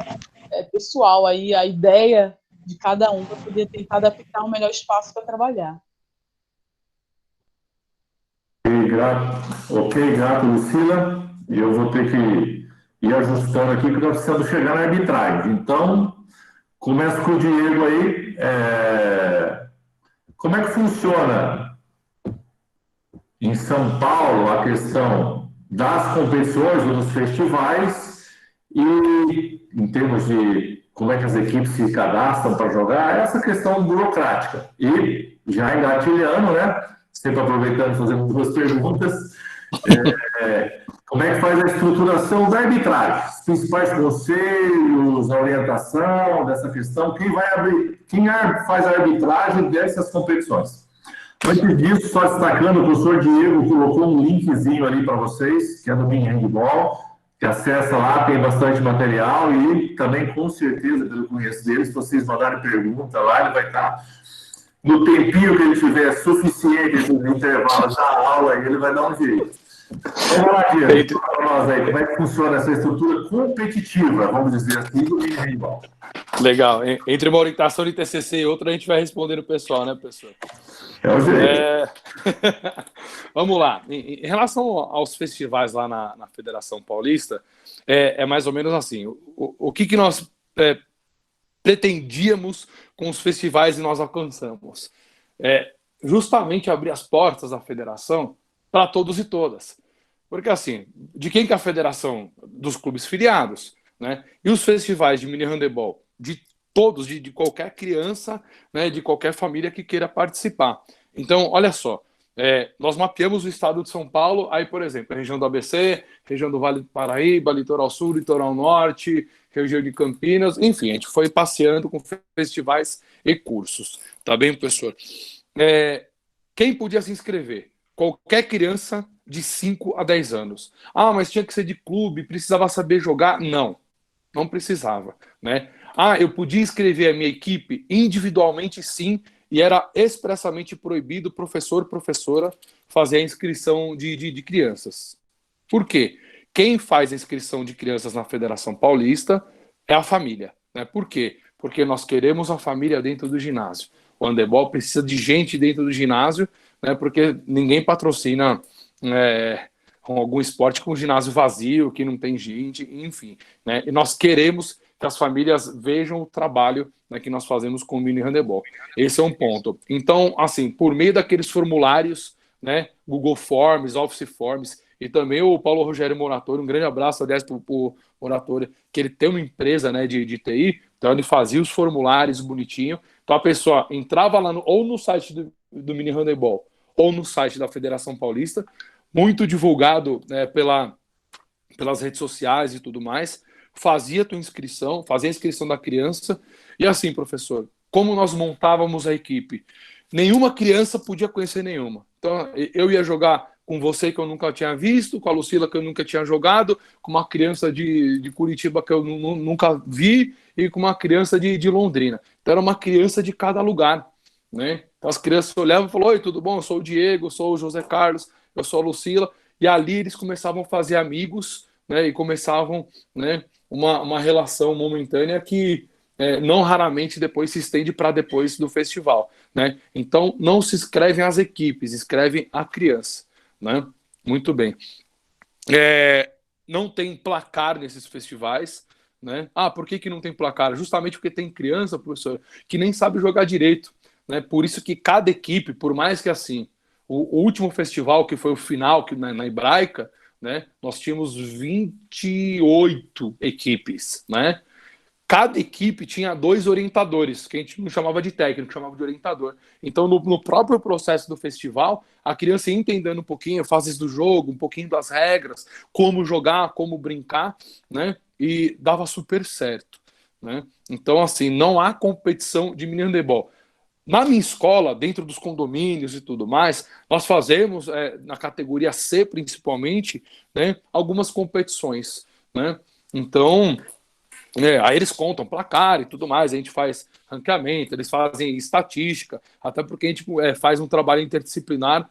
[SPEAKER 4] pessoal, aí a ideia de cada um para poder tentar adaptar um melhor espaço para trabalhar.
[SPEAKER 2] Ok, grato, Lucila. E eu vou ter que ir ajustando aqui, que nós precisamos chegar na arbitragem. Então, começo com o Diego aí. Como é que funciona em São Paulo a questão das competições ou dos festivais e em termos de como é que as equipes se cadastram para jogar, essa questão burocrática. E já engatilhando, né? Sempre aproveitando e fazendo 2 perguntas. Como é que faz a estruturação da arbitragem? Os principais conselhos, a orientação dessa questão, quem faz a arbitragem dessas competições? Antes disso, só destacando, o professor Diego colocou um linkzinho ali para vocês, que é do Mini Handball, que acessa lá, tem bastante material e também, com certeza, pelo conheço dele, se vocês mandarem pergunta lá, ele vai estar no tempinho que ele tiver suficiente nos intervalos da aula, ele vai dar um jeito. Vamos lá, Diego, para nós aí, como é que funciona essa estrutura competitiva, vamos dizer assim, do Mini Handball?
[SPEAKER 5] Legal. Entre uma orientação de TCC e outra, a gente vai responder o pessoal, né, professor?
[SPEAKER 2] É o jeito.
[SPEAKER 5] Vamos lá. Em relação aos festivais lá na Federação Paulista, é mais ou menos assim. O que nós pretendíamos com os festivais e nós alcançamos? Justamente abrir as portas da federação para todos e todas. Porque, assim, de quem que é a federação? Dos clubes filiados, né? E os festivais de mini handebol? De todos, de qualquer criança, né? De qualquer família que queira participar. Então, olha só, nós mapeamos o estado de São Paulo, aí, por exemplo, a região do ABC, região do Vale do Paraíba, Litoral Sul, Litoral Norte, região de Campinas, enfim, a gente foi passeando com festivais e cursos. Tá bem, professor? Quem podia se inscrever? Qualquer criança de 5 a 10 anos. Ah, mas tinha que ser de clube, precisava saber jogar? Não precisava, né? Ah, eu podia inscrever a minha equipe individualmente, sim, e era expressamente proibido professor, professora fazer a inscrição de crianças. Por quê? Quem faz a inscrição de crianças na Federação Paulista é a família, né? Por quê? Porque nós queremos a família dentro do ginásio. O handebol precisa de gente dentro do ginásio, né? Porque ninguém patrocina algum esporte com ginásio vazio, que não tem gente, enfim, né? E nós queremos que as famílias vejam o trabalho, né, que nós fazemos com o mini handebol. Esse é um ponto. Então, assim, por meio daqueles formulários, né, Google Forms, Office Forms, e também o Paulo Rogério Moratori, um grande abraço, aliás, para o Moratori, que ele tem uma empresa, né, de TI, então ele fazia os formulários bonitinho, então a pessoa entrava lá ou no site do mini handebol, ou no site da Federação Paulista, muito divulgado, né, pelas redes sociais e tudo mais, fazia a inscrição da criança, e assim, professor, como nós montávamos a equipe? Nenhuma criança podia conhecer nenhuma. Então, eu ia jogar com você que eu nunca tinha visto, com a Lucila que eu nunca tinha jogado, com uma criança de Curitiba que eu nunca vi e com uma criança de Londrina. Então era uma criança de cada lugar, né? Então as crianças olhavam e falavam: oi, tudo bom? Eu sou o Diego, eu sou o José Carlos, eu sou a Lucila. E ali eles começavam a fazer amigos, né? E começavam, né, uma relação momentânea que não raramente depois se estende para depois do festival, né? Então não se escrevem as equipes, escrevem a criança, né? Muito bem. Não tem placar nesses festivais, né? Por que não tem placar? Justamente porque tem criança, professor, que nem sabe jogar direito, né? Por isso que cada equipe, por mais que assim, o último festival, que foi o final, que na Hebraica, né? Nós tínhamos 28 equipes, né? Cada equipe tinha 2 orientadores, que a gente não chamava de técnico, chamava de orientador. Então, no próprio processo do festival, a criança ia entendendo um pouquinho, fases do jogo, um pouquinho das regras, como jogar, como brincar, né? E dava super certo, né? Então, assim, não há competição de mini handebol. Na minha escola, dentro dos condomínios e tudo mais, nós fazemos, na categoria C principalmente, né, algumas competições, né? Então, aí eles contam placar e tudo mais, a gente faz ranqueamento, eles fazem estatística, até porque a gente faz um trabalho interdisciplinar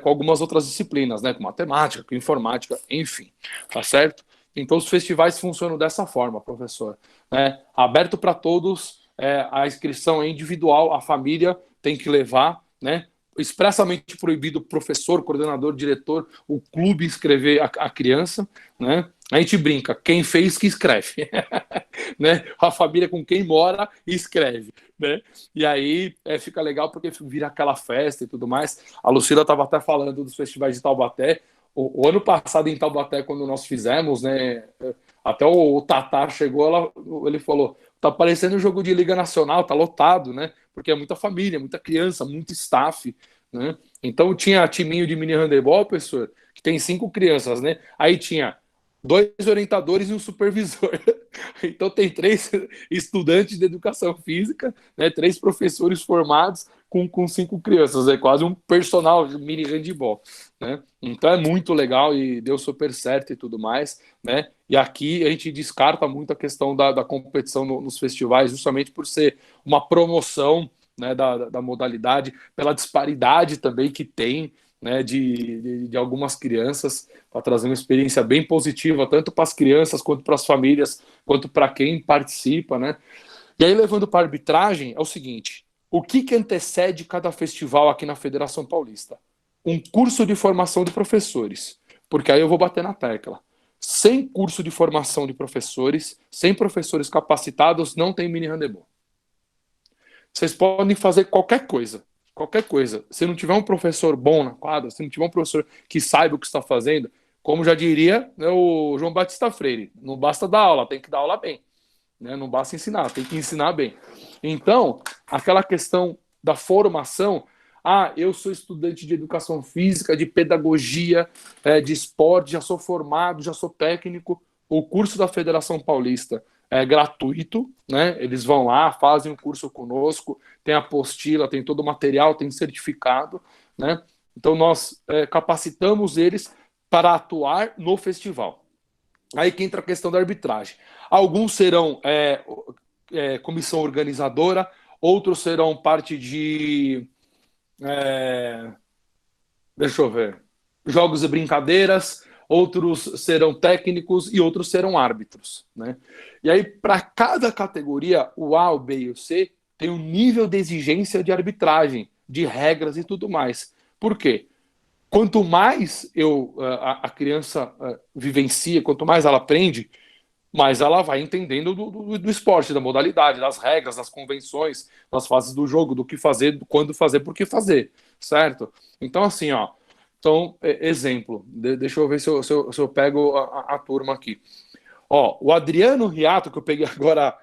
[SPEAKER 5] com algumas outras disciplinas, né, com matemática, com informática, enfim, tá certo? Então os festivais funcionam dessa forma, professor, né? Aberto para todos, a inscrição é individual, a família tem que levar, né? Expressamente proibido o professor, coordenador, diretor, o clube inscrever a criança, né? A gente brinca, quem fez que escreve, né? A família com quem mora escreve, né? E aí fica legal porque vira aquela festa e tudo mais. A Lucila estava até falando dos festivais de Taubaté. O ano passado em Taubaté, quando nós fizemos, né? Até o Tatar chegou, ele falou: tá parecendo um jogo de Liga Nacional, tá lotado, né? Porque é muita família, muita criança, muito staff, né? Então tinha timinho de mini handebol, professor, que tem 5 crianças, né? Aí tinha 2 orientadores e um supervisor. Então tem 3 estudantes de educação física, né? 3 professores formados com 5 crianças. É quase um personal de mini handebol, né? Então é muito legal e deu super certo e tudo mais, né? E aqui a gente descarta muito a questão da competição nos festivais, justamente por ser uma promoção, né, da modalidade, pela disparidade também que tem, né, de algumas crianças, para trazer uma experiência bem positiva, tanto para as crianças, quanto para as famílias, quanto para quem participa, né? E aí, levando para a arbitragem, é o seguinte: o que antecede cada festival aqui na Federação Paulista? Um curso de formação de professores, porque aí eu vou bater na tecla. Sem curso de formação de professores, sem professores capacitados, não tem mini handebol. Vocês podem fazer qualquer coisa. Se não tiver um professor bom na quadra, se não tiver um professor que saiba o que está fazendo, como já diria, né, o João Batista Freire, não basta dar aula, tem que dar aula bem. Né? Não basta ensinar, tem que ensinar bem. Então, aquela questão da formação, eu sou estudante de educação física, de pedagogia, de esporte, já sou formado, já sou técnico. O curso da Federação Paulista é gratuito, né? Eles vão lá, fazem o curso conosco, tem apostila, tem todo o material, tem certificado, né? Então nós capacitamos eles para atuar no festival. Aí que entra a questão da arbitragem. Alguns serão comissão organizadora, outros serão parte de deixa eu ver, jogos e brincadeiras, outros serão técnicos e outros serão árbitros, né? E aí, para cada categoria, o A, o B e o C, tem um nível de exigência de arbitragem, de regras e tudo mais. Por quê? Quanto mais a criança vivencia, quanto mais ela aprende, mais ela vai entendendo do esporte, da modalidade, das regras, das convenções, das fases do jogo, do que fazer, quando fazer, por que fazer, certo? Então, assim, então, exemplo, deixa eu ver se eu pego a turma aqui. O Adriano Riato, que eu peguei agora,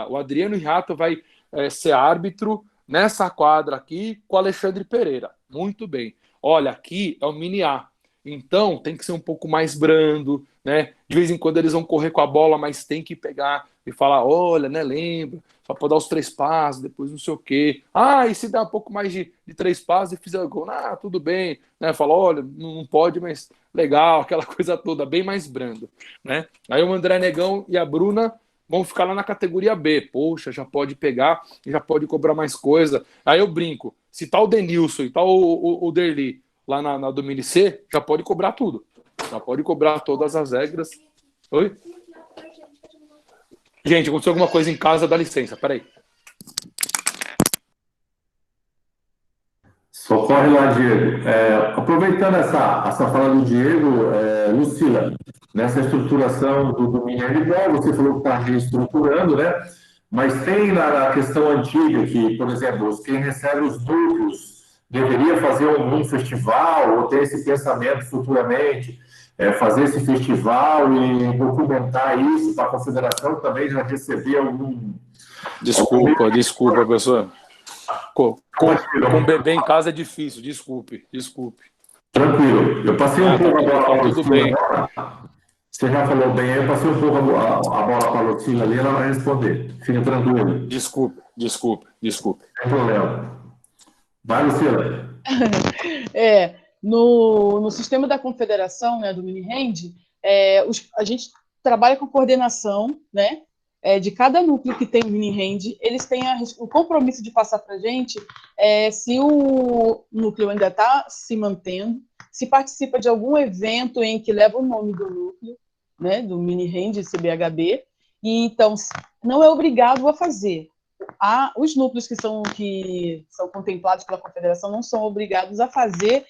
[SPEAKER 5] o Adriano Riato vai ser árbitro nessa quadra aqui com o Alexandre Pereira. Muito bem. Olha, aqui é o mini A. Então, tem que ser um pouco mais brando, né? De vez em quando eles vão correr com a bola, mas tem que pegar e falar, olha, né, lembra, só para dar os 3 passos, depois não sei o quê. Ah, e se dá um pouco mais de 3 passos e fizer o gol? Ah, tudo bem, né? Fala, olha, não pode, mas legal, aquela coisa toda, bem mais brando, né? Aí o André Negão e a Bruna vão ficar lá na categoria B. Poxa, já pode pegar, já pode cobrar mais coisa. Aí eu brinco, se tá o Denilson e tá o Derli lá na Domini C, já pode cobrar tudo. Já pode cobrar todas as regras. Oi? Gente, aconteceu alguma coisa em casa, dá licença, peraí.
[SPEAKER 2] Socorre lá, Diego. Aproveitando essa fala do Diego, Lucila, nessa estruturação do mini handball, você falou que está reestruturando, né? Mas tem na questão antiga que, por exemplo, quem recebe os núcleos deveria fazer um festival, ou ter esse pensamento futuramente, fazer esse festival e documentar isso para a confederação também já receber algum...
[SPEAKER 5] Desculpa, professor. Com bebê em casa é difícil, desculpe.
[SPEAKER 2] Tranquilo. Eu passei um pouco a bola para a
[SPEAKER 5] tudo bem.
[SPEAKER 2] Você já falou bem, eu passei um pouco a bola para a Lucila ali, ela vai responder. Fica tranquilo.
[SPEAKER 5] Desculpe.
[SPEAKER 2] Sem problema. Vai, Lucila.
[SPEAKER 4] No sistema da confederação, né, do mini hand, a gente trabalha com coordenação, né, de cada núcleo que tem o mini hand, eles têm o compromisso de passar para a gente se o núcleo ainda está se mantendo, se participa de algum evento em que leva o nome do núcleo, né, do mini hand, CBHB, e então não é obrigado a fazer. Os núcleos que são contemplados pela confederação não são obrigados a fazer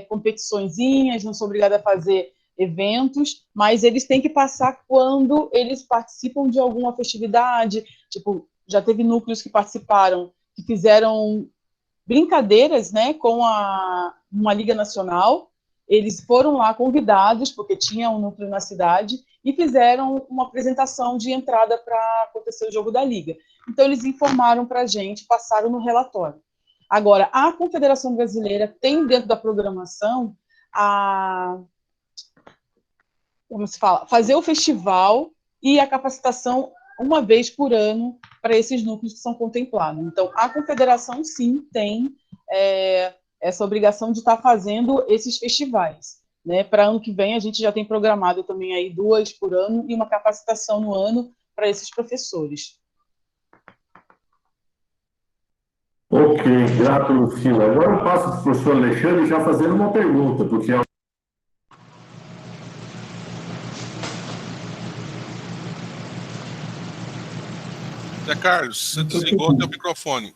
[SPEAKER 4] competiçõezinhas, não são obrigados a fazer eventos, mas eles têm que passar quando eles participam de alguma festividade. Tipo, já teve núcleos que participaram, que fizeram brincadeiras, né, com uma liga nacional. Eles foram lá convidados, porque tinha um núcleo na cidade, e fizeram uma apresentação de entrada para acontecer o jogo da liga. Então, eles informaram para a gente, passaram no relatório. Agora, a Confederação Brasileira tem dentro da programação como se fala, fazer o festival e a capacitação uma vez por ano para esses núcleos que são contemplados. Então, a Confederação, sim, tem essa obrigação de estar fazendo esses festivais. Né? Para ano que vem, a gente já tem programado também aí 2 por ano e uma capacitação no ano para esses professores.
[SPEAKER 2] Ok, grato, Lucila. Agora eu passo para o professor Alexandre já fazendo uma pergunta, porque...
[SPEAKER 1] Zé Carlos, você desligou o teu microfone.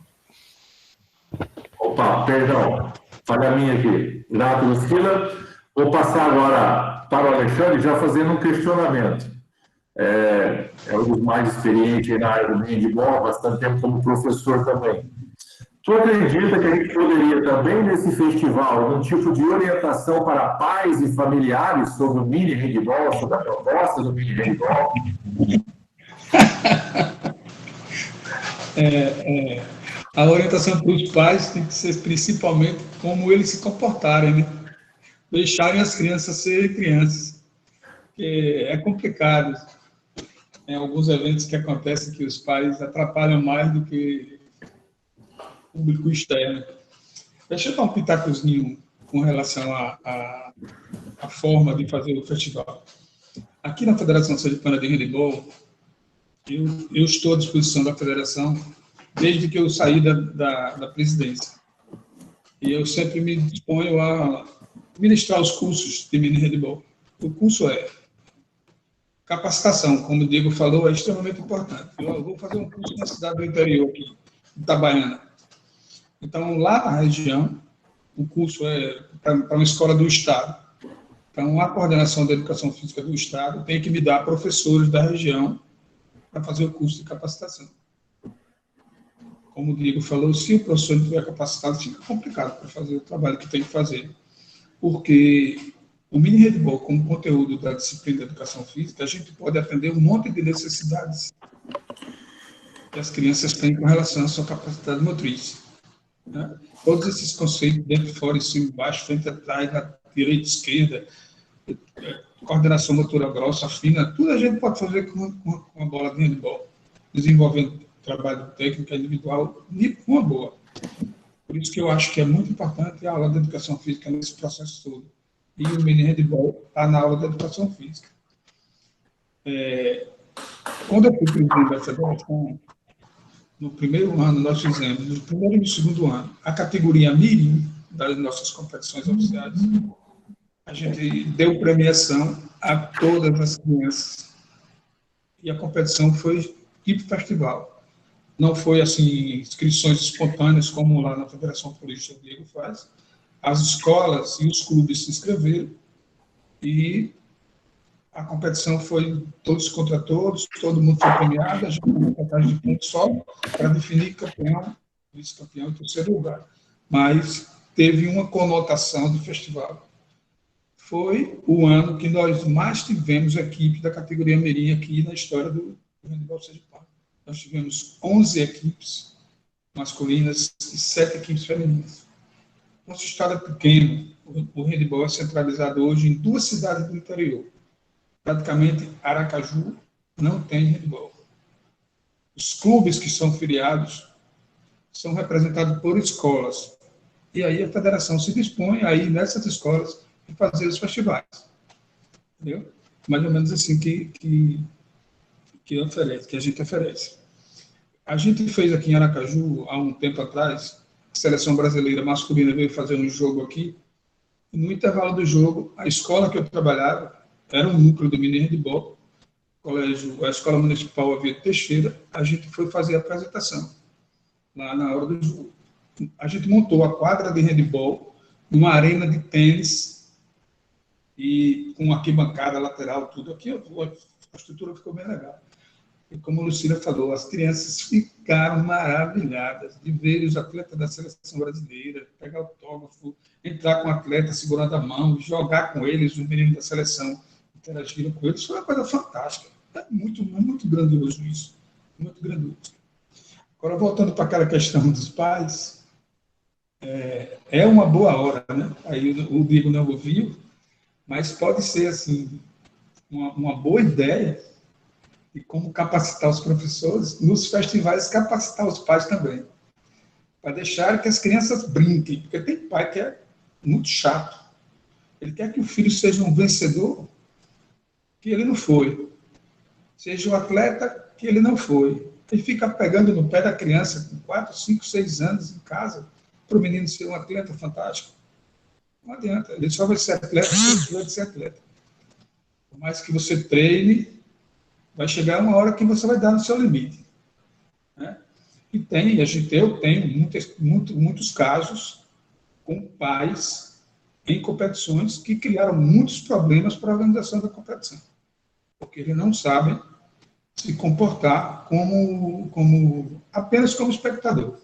[SPEAKER 2] Opa, perdão, falha minha aqui. Grato, Lucila. Vou passar agora para o Alexandre já fazendo um questionamento. É um dos mais experientes na área do handball, bastante tempo como professor também. Tu acredita que a gente poderia também, nesse festival, um tipo de orientação para pais e familiares sobre o mini handball, sobre a proposta do mini handball?
[SPEAKER 3] A orientação para os pais tem que ser principalmente como eles se comportarem, né? Deixarem as crianças serem crianças. É complicado. Tem alguns eventos que acontecem que os pais atrapalham mais do que o público externo. Deixa eu dar um pitacozinho com relação à forma de fazer o festival. Aqui na Federação Sergipana de Handebol, eu estou à disposição da federação desde que eu saí da presidência. E eu sempre me disponho a ministrar os cursos de mini handebol. O curso é capacitação, como o Diego falou, é extremamente importante. Eu vou fazer um curso na cidade do interior, aqui, em Itabaiana. Então, lá na região, o curso é para uma escola do Estado. Então, a coordenação da educação física do Estado tem que me dar professores da região para fazer o curso de capacitação. Como o Diego falou, se o professor não estiver capacitado, fica complicado para fazer o trabalho que tem que fazer. Porque o mini handebol, como conteúdo da disciplina de educação física, a gente pode atender um monte de necessidades que as crianças têm com relação à sua capacidade motriz. né? Todos esses conceitos, dentro, fora, em cima, embaixo, frente, atrás, na direita, esquerda, coordenação motora grossa, fina, tudo a gente pode fazer com a bola de handebol, desenvolvendo trabalho técnico individual de uma boa. Por isso que eu acho que é muito importante a aula de educação física nesse processo todo. E o mini handebol está na aula de educação física. Quando eu fui presidente da federação, no primeiro ano nós fizemos, no primeiro e no segundo ano, a categoria mirim das nossas competições oficiais. A gente deu premiação a todas as crianças. E a competição foi tipo festival. Não foi, assim, inscrições espontâneas, como lá na Federação Paulista o Diego faz. As escolas e os clubes se inscreveram e a competição foi todos contra todos, todo mundo foi premiado, a gente tem uma contagem de pontos só para definir campeão, vice-campeão e terceiro lugar. Mas teve uma conotação de festival. Foi o ano que nós mais tivemos equipe da categoria mirim aqui na história do handebol sergipano. Nós tivemos 11 equipes masculinas e 7 equipes femininas. Nosso estado é pequeno, o handebol é centralizado hoje em 2 cidades do interior. Praticamente, Aracaju não tem handebol. Os clubes que são filiados são representados por escolas. E aí a federação se dispõe aí nessas escolas de fazer os festivais. Entendeu? Mais ou menos assim que a gente oferece. A gente fez aqui em Aracaju, há um tempo atrás, a seleção brasileira masculina veio fazer um jogo aqui, e no intervalo do jogo, a escola que eu trabalhava, era um núcleo do mini handebol, a Escola Municipal Aviedo Teixeira, a gente foi fazer a apresentação, lá na hora do jogo. A gente montou a quadra de handebol, uma arena de tênis, e com arquibancada lateral, tudo aqui, a estrutura ficou bem legal. E como a Lucila falou, as crianças ficaram maravilhadas de ver os atletas da seleção brasileira, pegar autógrafo, entrar com o atleta segurando a mão, jogar com eles, os meninos da seleção interagiram com eles. Foi uma coisa fantástica. É muito, muito grandioso isso. Muito grandioso. Agora, voltando para aquela questão dos pais, é uma boa hora, né? Aí o Diego não ouviu, mas pode ser, assim, uma boa ideia e como capacitar os professores, nos festivais capacitar os pais também, para deixar que as crianças brinquem, porque tem pai que é muito chato, ele quer que o filho seja um vencedor, que ele não foi, seja um atleta, que ele não foi, ele fica pegando no pé da criança com 4, 5, 6 anos em casa, para o menino ser um atleta fantástico, não adianta, ele só vai ser atleta se ele tiver de ser atleta, por mais que você treine, vai chegar uma hora que você vai dar no seu limite. Né? E eu tenho muitos casos com pais em competições que criaram muitos problemas para a organização da competição, porque eles não sabem se comportar apenas como espectador.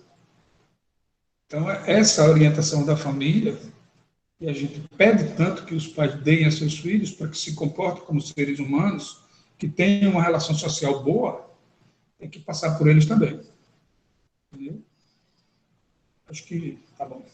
[SPEAKER 3] Então, essa orientação da família, e a gente pede tanto que os pais deem a seus filhos para que se comportem como seres humanos, que tenham uma relação social boa, tem que passar por eles também. Entendeu? Acho que tá bom.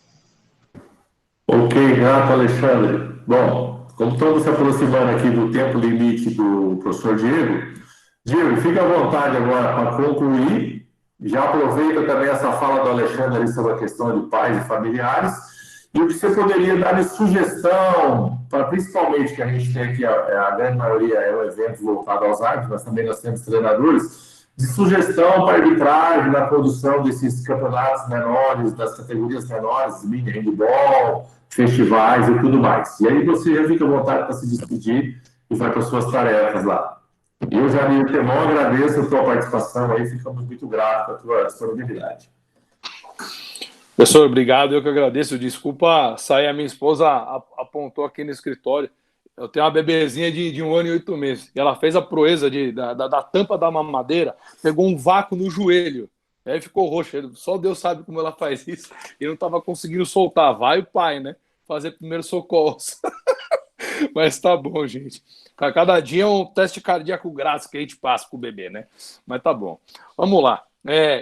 [SPEAKER 2] Ok, grato, Alexandre. Bom, como estamos se aproximando aqui do tempo limite do professor Diego, fica à vontade agora para concluir. Já aproveita também essa fala do Alexandre ali sobre a questão de pais e familiares. E o que você poderia dar de sugestão, para principalmente que a gente tem aqui, a grande maioria é um evento voltado aos árbitros, mas também nós temos treinadores, de sugestão para arbitragem na produção desses campeonatos menores, das categorias menores, mini handball, festivais e tudo mais. E aí você já fica à vontade para se despedir e vai para as suas tarefas lá. Eu, Janir Temão, agradeço a tua participação aí, ficamos muito gratos pela tua disponibilidade.
[SPEAKER 5] Professor, obrigado, eu que agradeço. Desculpa sair, a minha esposa apontou aqui no escritório. Eu tenho uma bebezinha de 1 ano e 8 meses. E ela fez a proeza da tampa da mamadeira, pegou um vácuo no joelho. Aí ficou roxo. Só Deus sabe como ela faz isso. E não estava conseguindo soltar. Vai o pai, né? Fazer primeiro socorros. Mas tá bom, gente. Cada dia é um teste cardíaco grátis que a gente passa com o bebê, né? Mas tá bom. Vamos lá.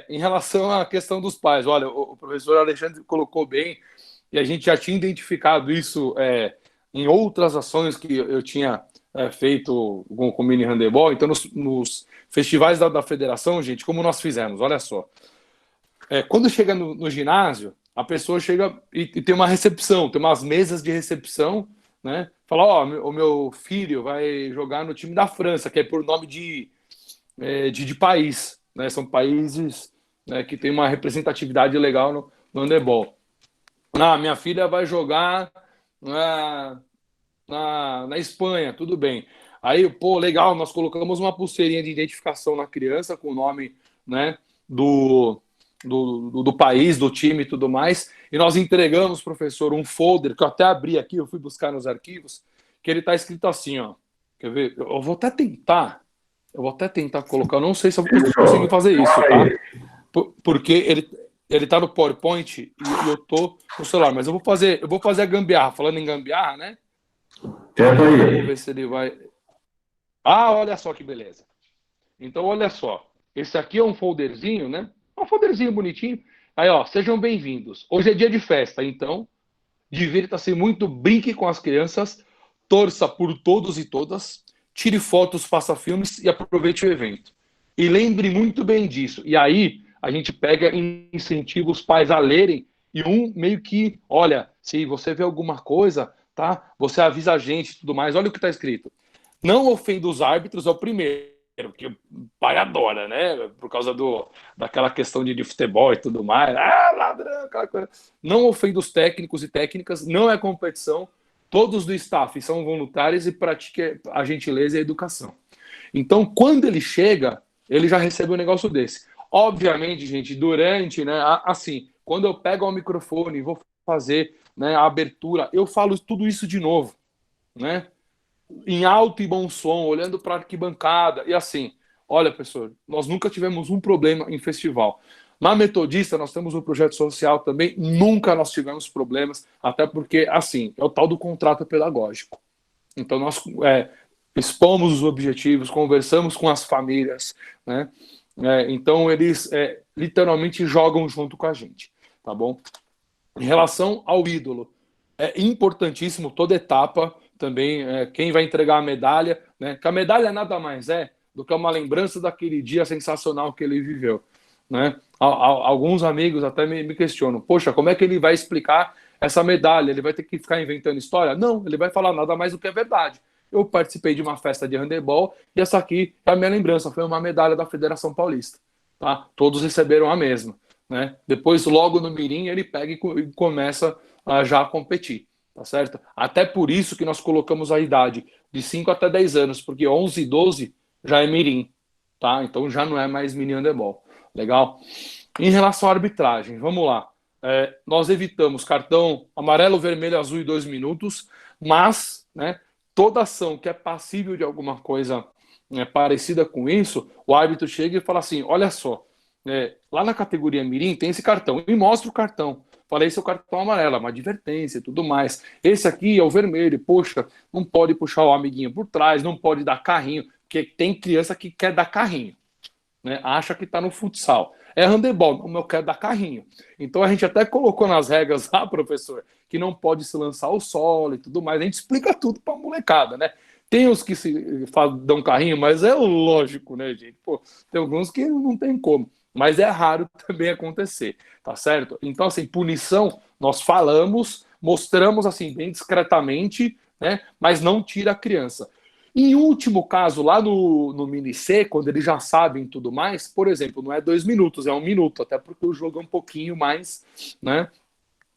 [SPEAKER 5] Em relação à questão dos pais, olha, o professor Alexandre colocou bem, e a gente já tinha identificado isso em outras ações que eu tinha feito com o mini handebol. Então, nos festivais da federação, gente, como nós fizemos, olha só. Quando chega no ginásio, a pessoa chega e tem uma recepção, tem umas mesas de recepção, né? Fala, o meu filho vai jogar no time da França, que é por nome de país, né? São países, né, que tem uma representatividade legal no handebol. Minha filha vai jogar na Espanha, tudo bem. Aí, legal, nós colocamos uma pulseirinha de identificação na criança com o nome, né, do país, do time e tudo mais, e nós entregamos, professor, um folder que eu até abri aqui, eu fui buscar nos arquivos, que ele está escrito assim, ó. Quer ver? Eu vou até tentar colocar, eu não sei se eu vou conseguir fazer isso, tá? Porque ele tá no PowerPoint e eu tô no celular, mas eu vou fazer a gambiarra, falando em gambiarra, né? Vamos ver se ele vai... olha só que beleza. Então, olha só, esse aqui é um folderzinho, né? Um folderzinho bonitinho. Aí, sejam bem-vindos. Hoje é dia de festa, então divirta-se muito, brinque com as crianças, torça por todos e todas, tire fotos, faça filmes e aproveite o evento. E lembre muito bem disso. E aí, a gente pega e incentiva os pais a lerem e meio que, olha, se você vê alguma coisa, tá? Você avisa a gente e tudo mais. Olha o que está escrito. Não ofenda os árbitros, é o primeiro, que o pai adora, né? Por causa daquela questão de futebol e tudo mais. Ladrão, aquela coisa. Não ofenda os técnicos e técnicas, não é competição. Todos do staff são voluntários e pratique a gentileza e a educação. Então, quando ele chega, ele já recebe um negócio desse. Obviamente, gente, durante, né, assim, quando eu pego o microfone e vou fazer, né, a abertura, eu falo tudo isso de novo, né? Em alto e bom som, olhando para a arquibancada, e assim, olha, professor, nós nunca tivemos um problema em festival. Na Metodista, nós temos um projeto social também, nunca nós tivemos problemas, até porque, assim, é o tal do contrato pedagógico. Então, nós expomos os objetivos, conversamos com as famílias, né? Então, eles literalmente jogam junto com a gente, tá bom? Em relação ao ídolo, é importantíssimo toda etapa também, quem vai entregar a medalha, né? Que a medalha nada mais é do que uma lembrança daquele dia sensacional que ele viveu, né? Alguns amigos até me questionam, poxa, como é que ele vai explicar essa medalha? Ele vai ter que ficar inventando história? Não, ele vai falar nada mais do que a verdade. Eu participei de uma festa de handebol e essa aqui é a minha lembrança, foi uma medalha da Federação Paulista, tá? Todos receberam a mesma, né? Depois, logo no mirim, ele pega e começa já a competir, tá certo? Até por isso que nós colocamos a idade de 5 até 10 anos, porque 11 e 12 já é mirim, tá? Então já não é mais mini handebol. Legal? Em relação à arbitragem, vamos lá. Nós evitamos cartão amarelo, vermelho, azul e 2 minutos, mas, né, toda ação que é passível de alguma coisa parecida com isso, o árbitro chega e fala assim, olha só, lá na categoria mirim tem esse cartão, e mostra o cartão. Falei, esse é o cartão amarelo, uma advertência e tudo mais. Esse aqui é o vermelho, poxa, não pode puxar o amiguinho por trás, não pode dar carrinho, porque tem criança que quer dar carrinho, né? Acha que está no futsal. É handebol, não, eu quero dar carrinho. Então a gente até colocou nas regras lá, professor, que não pode se lançar ao solo e tudo mais. A gente explica tudo para a molecada, né? Tem os que dão carrinho, mas é lógico, né, gente? Pô, tem alguns que não tem como. Mas é raro também acontecer, tá certo? Então, assim, punição, nós falamos, mostramos, assim, bem discretamente, né? Mas não tira a criança. Em último caso, lá no mini C, quando eles já sabem tudo mais, por exemplo, não é 2 minutos, é 1 minuto, até porque o jogo é um pouquinho mais, né?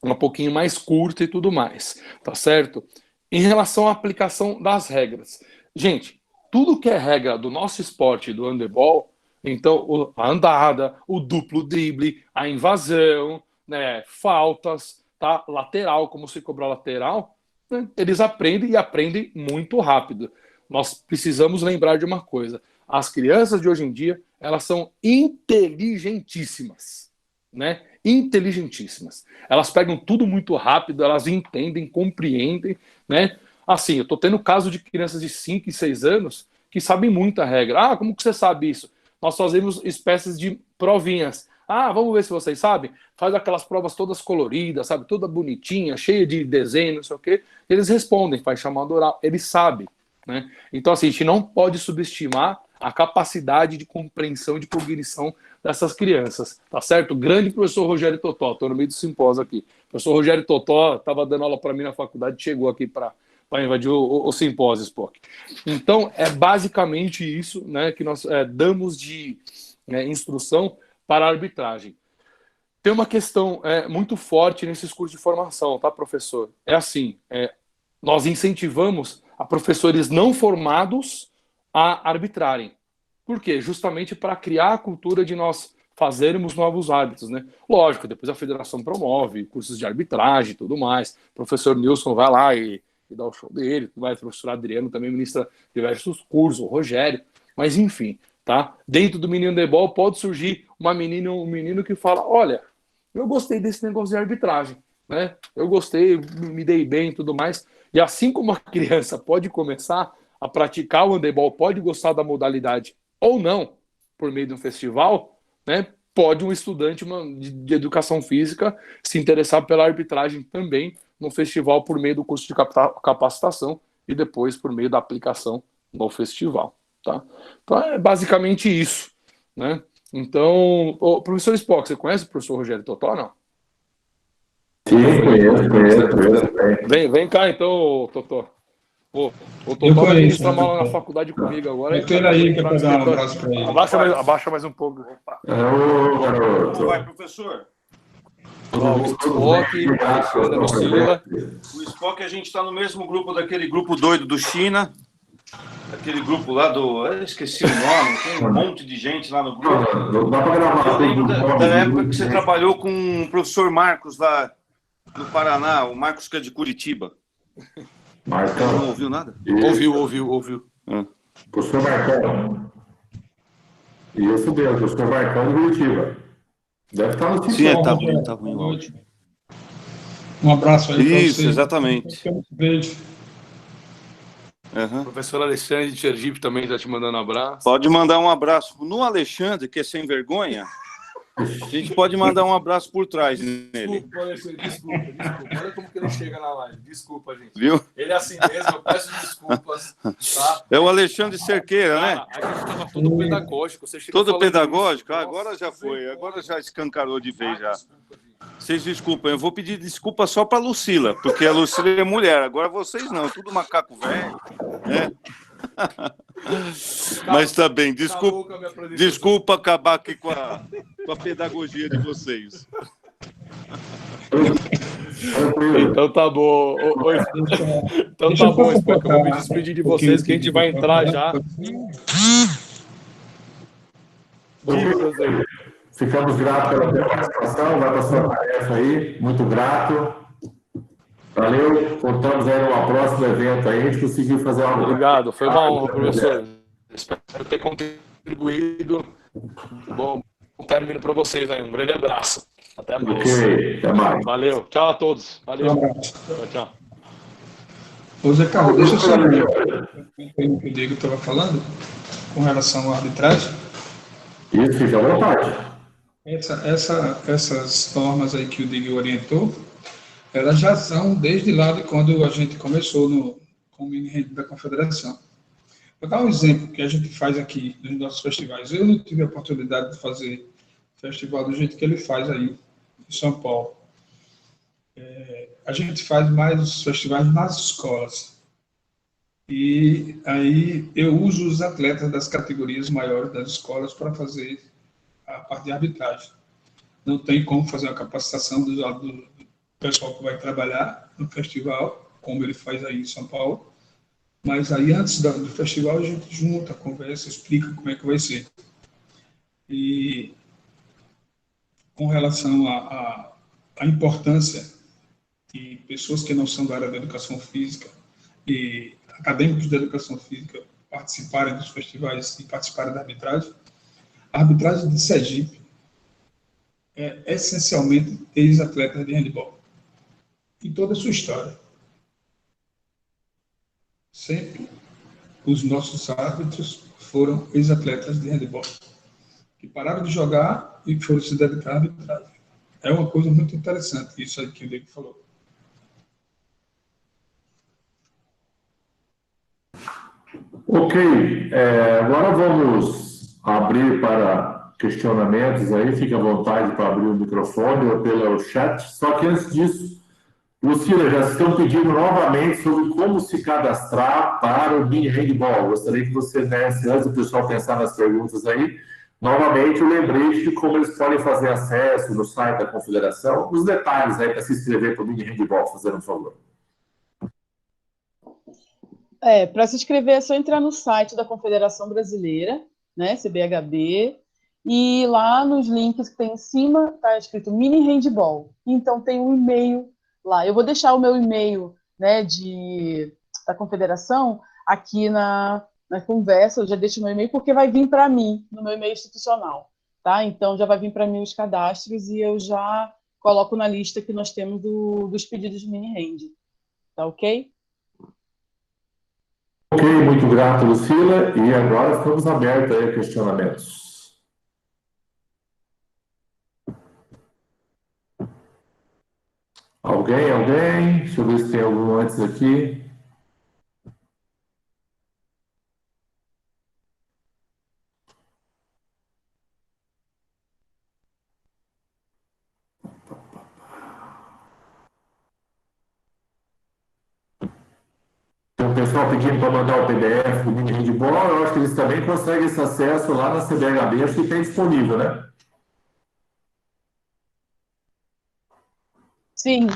[SPEAKER 5] Um pouquinho mais curto e tudo mais, tá certo? Em relação à aplicação das regras. Gente, tudo que é regra do nosso esporte, do handebol, então a andada, o duplo drible, a invasão, né, faltas, tá? Lateral, como se cobrar lateral, né, eles aprendem e aprendem muito rápido. Nós precisamos lembrar de uma coisa. As crianças de hoje em dia, elas são inteligentíssimas, né? Inteligentíssimas. Elas pegam tudo muito rápido, elas entendem, compreendem, né? Assim, eu tô tendo caso de crianças de 5 e 6 anos que sabem muita regra. Como que você sabe isso? Nós fazemos espécies de provinhas. Ah, vamos ver se vocês sabem. Faz aquelas provas todas coloridas, sabe? Toda bonitinha, cheia de desenho, não sei o quê. Eles respondem, faz chamada oral. Eles sabem, né? Então, assim, a gente não pode subestimar a capacidade de compreensão e de cognição dessas crianças, tá certo? O grande professor Rogério Totó, estou no meio do simpósio aqui. O professor Rogério Totó estava dando aula para mim na faculdade, chegou aqui para invadir o simpósio, Spock. Então, é basicamente isso, né, que nós damos de instrução para a arbitragem. Tem uma questão muito forte nesses cursos de formação, tá, professor? É assim, nós incentivamos a professores não formados a arbitrarem. Por quê? Justamente para criar a cultura de nós fazermos novos hábitos, né? Lógico, depois a federação promove cursos de arbitragem e tudo mais. O professor Nilson vai lá e dá o show dele, o professor Adriano também ministra diversos cursos, o Rogério, mas enfim, tá? Dentro do Menino Handebol pode surgir um menino que fala, olha, eu gostei desse negócio de arbitragem, né? Eu gostei, me dei bem e tudo mais. E assim como a criança pode começar a praticar o handebol, pode gostar da modalidade ou não, por meio de um festival, né? Pode um estudante de educação física se interessar pela arbitragem também no festival por meio do curso de capacitação e depois por meio da aplicação no festival, tá? Então é basicamente isso, né? Então, professor Spock, você conhece o professor Rogério Totó, não?
[SPEAKER 2] Sim, conheço.
[SPEAKER 5] Vem cá então, Totó. O Totó vai ministrar uma aula na faculdade comigo agora.
[SPEAKER 3] Eu tô indo aí para dar um abraço para ele.
[SPEAKER 5] Abaixa mais um pouco. Opa.
[SPEAKER 2] Garoto.
[SPEAKER 6] Vai, professor.
[SPEAKER 5] O Spock, Alexandre Lucila.
[SPEAKER 6] O Spock, a gente está no mesmo grupo daquele grupo doido do China. Aquele grupo lá do... Eu esqueci o nome. Tem um monte de gente lá no grupo.
[SPEAKER 2] Não dá para gravar.
[SPEAKER 6] Eu lembro da época que você trabalhou com o professor Marcos lá no Paraná. O Marcos que é de Curitiba.
[SPEAKER 2] Marcão.
[SPEAKER 6] Não ouviu nada?
[SPEAKER 5] Ouviu.
[SPEAKER 2] Professor Marcão. Isso mesmo, professor Marcão de Curitiba. Deve estar no
[SPEAKER 6] Sim, tá ruim o áudio.
[SPEAKER 3] Um abraço aí.
[SPEAKER 6] Isso, exatamente.
[SPEAKER 3] Beijo.
[SPEAKER 6] Uhum.
[SPEAKER 5] O professor Alexandre de Sergipe também está te mandando um abraço.
[SPEAKER 6] Pode mandar um abraço no Alexandre, que é sem vergonha. A gente pode mandar um abraço por trás nele.
[SPEAKER 5] Desculpa, Alexandre, desculpa. Olha como que ele chega na live. Desculpa, gente.
[SPEAKER 6] Viu?
[SPEAKER 5] Ele é assim mesmo, eu peço desculpas. Tá?
[SPEAKER 6] É o Alexandre Cerqueira, né?
[SPEAKER 5] A gente estava todo pedagógico.
[SPEAKER 6] Todo pedagógico? Agora já foi. Agora já escancarou de vez já. Vocês desculpem, eu vou pedir desculpa só para a Lucila, porque a Lucila é mulher. Agora vocês não, tudo macaco velho, né? Mas tá bem, desculpa acabar aqui com a pedagogia de vocês.
[SPEAKER 5] Então tá bom. Então tá bom, Spock. Eu vou me despedir de vocês, que a gente vai entrar já.
[SPEAKER 2] Ficamos gratos pela participação, vai para a sua tarefa aí, muito grato. Valeu, contamos aí numa próximo evento aí, a gente conseguiu fazer algo.
[SPEAKER 5] Obrigado, foi uma honra, professor. Espero ter contribuído. Bom término para vocês aí, um grande abraço. Até mais.
[SPEAKER 2] Ok, até mais.
[SPEAKER 5] Valeu, tchau a todos. Valeu. Tchau.
[SPEAKER 3] Ô Zé Carlos, deixa eu só ver o que o Diego estava falando com relação à arbitragem.
[SPEAKER 2] Isso, fica à vontade.
[SPEAKER 3] Essas normas aí que o Diego orientou, elas já são desde lá de quando a gente começou com o mini-rede da Confederação. Vou dar um exemplo que a gente faz aqui nos nossos festivais. Eu não tive a oportunidade de fazer festival do jeito que ele faz aí em São Paulo. A gente faz mais os festivais nas escolas. E aí eu uso os atletas das categorias maiores das escolas para fazer a parte de arbitragem. Não tem como fazer uma capacitação do pessoal que vai trabalhar no festival, como ele faz aí em São Paulo. Mas aí, antes do festival, a gente junta, conversa, explica como é que vai ser. E com relação à importância de pessoas que não são da área da educação física e acadêmicos da educação física participarem dos festivais e participarem da arbitragem, a arbitragem de Sergipe é essencialmente ex-atletas de handebol. Em toda a sua história. Sempre os nossos árbitros foram ex-atletas de handebol. que pararam de jogar e foram se dedicar à arbitragem. É uma coisa muito interessante isso aí que o Diego falou.
[SPEAKER 2] Ok, agora vamos abrir para questionamentos aí, fique à vontade para abrir o microfone ou pelo chat. Só que antes disso, Lucila, já estão pedindo novamente sobre como se cadastrar para o mini handball. Gostaria que você desse, antes do pessoal pensar nas perguntas aí, novamente o lembrete de como eles podem fazer acesso no site da Confederação, os detalhes aí para se inscrever para o mini handball, fazendo um favor.
[SPEAKER 4] Para se inscrever é só entrar no site da Confederação Brasileira, né, CBHB, e lá nos links que tem em cima está escrito mini handball. Então tem um e-mail lá. Eu vou deixar o meu e-mail, né, da Confederação aqui na conversa. Eu já deixo o meu e-mail porque vai vir para mim no meu e-mail institucional, tá? Então já vai vir para mim os cadastros e eu já coloco na lista que nós temos dos pedidos de mini hand. Tá ok?
[SPEAKER 2] Ok, muito grato, Lucila. E agora estamos abertos aí a questionamentos. Alguém? Deixa eu ver se tem algum antes aqui. Tem um pessoal pedindo para mandar o PDF do mini handball. Eu acho que eles também conseguem esse acesso lá na CBHB. Acho que tem disponível, né?
[SPEAKER 4] Sim,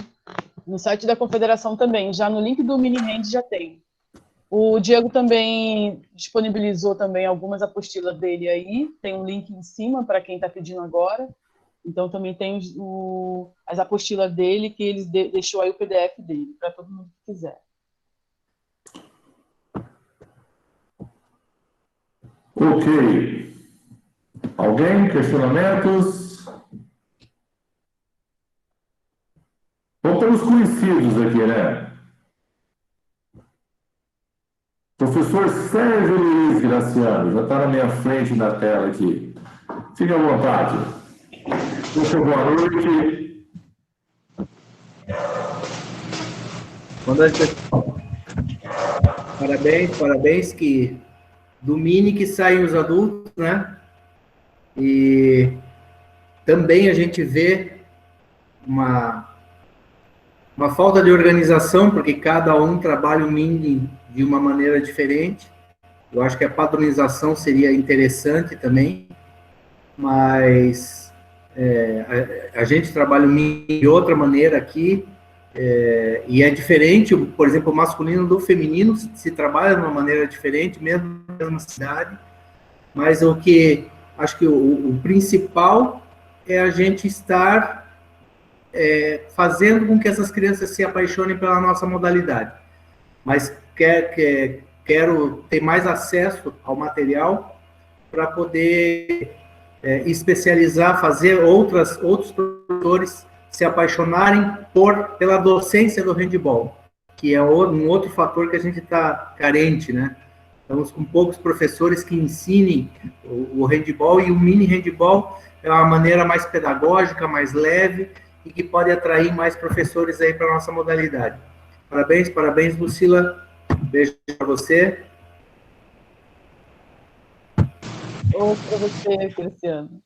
[SPEAKER 4] no site da Confederação também. Já no link do mini hand já tem. O Diego também disponibilizou também algumas apostilas dele aí. Tem um link em cima para quem está pedindo agora. Então também tem as apostilas dele que ele deixou aí o PDF dele para todo mundo que quiser.
[SPEAKER 2] Ok. Alguém? Questionamentos? Vamos pelos conhecidos aqui, né? Professor Sérgio Luiz Graciano, já está na minha frente na tela aqui. Fique à vontade. Professor, boa noite.
[SPEAKER 7] Boa noite, pessoal. Parabéns que do mini que saem os adultos, né? E também a gente vê uma falta de organização, porque cada um trabalha o mini de uma maneira diferente. Eu acho que a padronização seria interessante também, mas a gente trabalha o mini de outra maneira aqui, e é diferente, por exemplo, o masculino do feminino se trabalha de uma maneira diferente, mesmo na mesma cidade, mas acho que o principal é a gente estar fazendo com que essas crianças se apaixonem pela nossa modalidade. Mas quero ter mais acesso ao material para poder especializar, fazer outros professores se apaixonarem pela docência do handball, que é um outro fator que a gente está carente, né? Estamos com poucos professores que ensinem o handball, e o mini handball é uma maneira mais pedagógica, mais leve, e que pode atrair mais professores aí para a nossa modalidade. Parabéns, Lucila. Beijo para você.
[SPEAKER 4] Outro para você, Cristiano.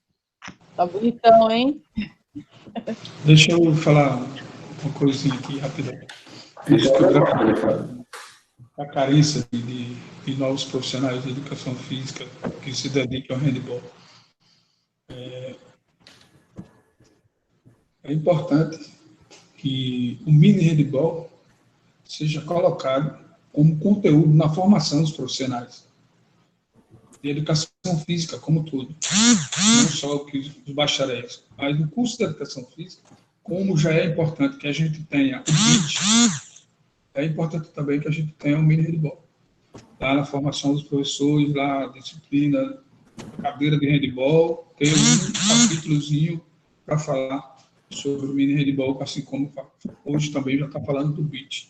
[SPEAKER 4] Tá bonitão, hein?
[SPEAKER 3] Deixa eu falar uma coisinha aqui, rapidão. A carência de novos profissionais de educação física que se dedicam ao handball. É importante que o mini handball seja colocado como conteúdo na formação dos profissionais de educação física, como tudo. Não só os bacharéis, mas no curso de educação física, como já é importante que a gente tenha o beach, é importante também que a gente tenha o mini handball. Lá na formação dos professores, lá a disciplina, a cadeira de handball, tem um capítulozinho para falar sobre o mini handball, assim como hoje também já está falando do beach.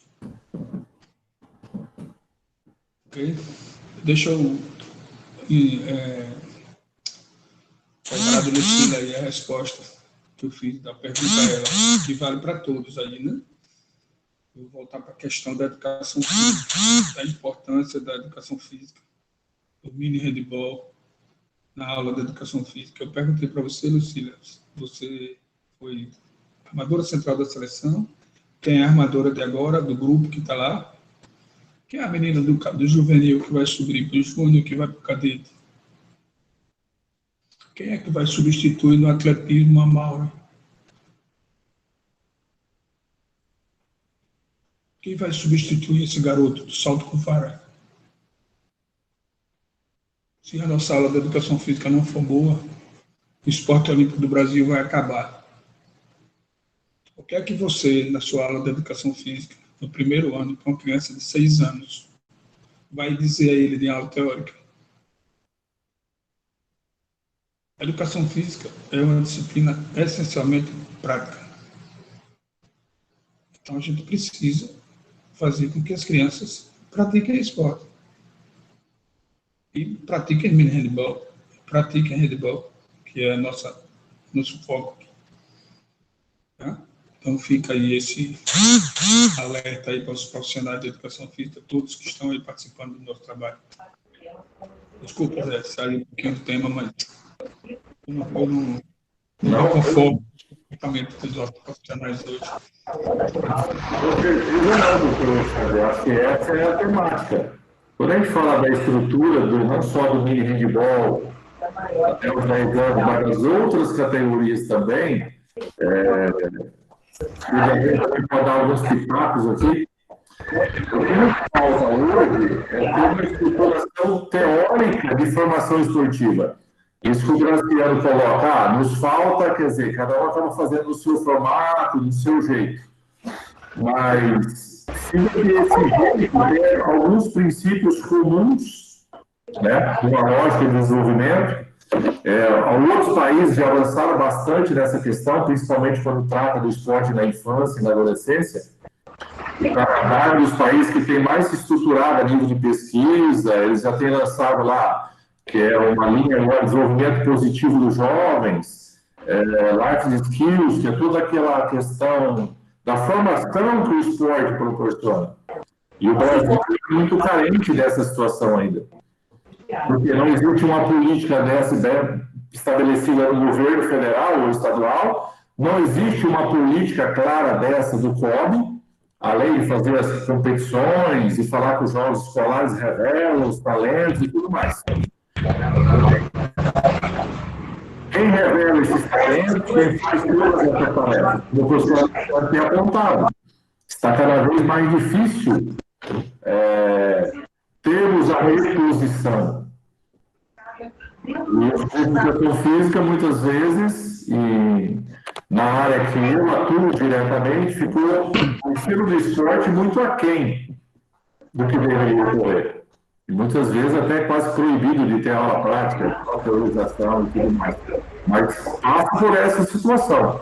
[SPEAKER 3] Ok? Deixa eu Obrigado, Lucila, aí a resposta que eu fiz da pergunta a ela, que vale para todos aí, né? Eu vou voltar para a questão da educação física, da importância da educação física, do mini handball, na aula de educação física. Eu perguntei para você, Lucila, você foi armadora central da seleção, quem é a armadora de agora, do grupo que está lá? Quem é a menina do juvenil que vai subir para o júnior, que vai para o cadete? Quem é que vai substituir no atletismo a Maura? Quem vai substituir esse garoto do salto com vara? Se a nossa aula de educação física não for boa, o esporte olímpico do Brasil vai acabar. O que é que você, na sua aula de educação física, no primeiro ano, com uma criança de 6 anos, vai dizer a ele de aula teórica? A educação física é uma disciplina essencialmente prática. Então, a gente precisa fazer com que as crianças pratiquem esporte. E pratiquem mini handball, pratiquem handball, que é nosso foco. Tá? Então, fica aí esse alerta aí para os profissionais de educação física, todos que estão aí participando do nosso trabalho. Desculpa, Zé, sair um pouquinho do tema, mas eu não conformo com o comportamento dos nossos profissionais hoje.
[SPEAKER 2] Não, doutor, eu acho que essa é a temática. Quando a gente fala da estrutura, não só do mini handball, até os 10 anos, mas das outras categorias também, e a gente também pode dar alguns pitacos aqui. O que nos falta hoje é ter uma estruturação teórica de formação esportiva. Isso que o Graciano coloca, nos falta, quer dizer, cada um acaba fazendo no seu formato, do seu jeito. Mas, se esse jeito tem alguns princípios comuns, né, uma lógica de desenvolvimento, outros países já avançaram bastante nessa questão, principalmente quando trata do esporte na infância e na adolescência. O Canadá é um dos países que tem mais se estruturado a nível de pesquisa, eles já têm lançado lá, que é uma linha de desenvolvimento positivo dos jovens, life skills, que é toda aquela questão da formação que o esporte proporciona. E o Brasil é muito carente dessa situação ainda. Porque não existe uma política dessa estabelecida no governo federal ou estadual, não existe uma política clara dessa do COB, além de fazer as competições e falar que os jogos escolares revelam os talentos e tudo mais. Quem revela esses talentos, quem faz todas essas tarefas? O professor pode ter apontado. Está cada vez mais difícil termos a reposição. E a educação física, muitas vezes, e na área que eu atuo diretamente, ficou o ensino do esporte muito aquém do que deveria ocorrer. E muitas vezes até quase proibido de ter aula prática, autorização e tudo mais. Mas passa por essa situação.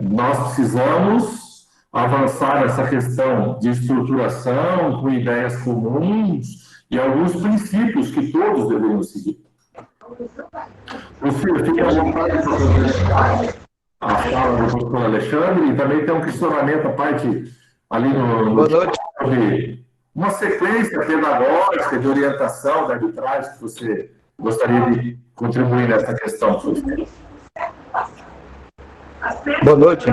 [SPEAKER 2] Nós precisamos avançar nessa questão de estruturação, com ideias comuns e alguns princípios que todos deveriam seguir. Você fica à vontade para fazer a fala do professor Alexandre, e também tem um questionamento à parte ali no de uma sequência pedagógica de orientação da arbitragem que você gostaria de contribuir nessa questão, professor.
[SPEAKER 8] Boa noite.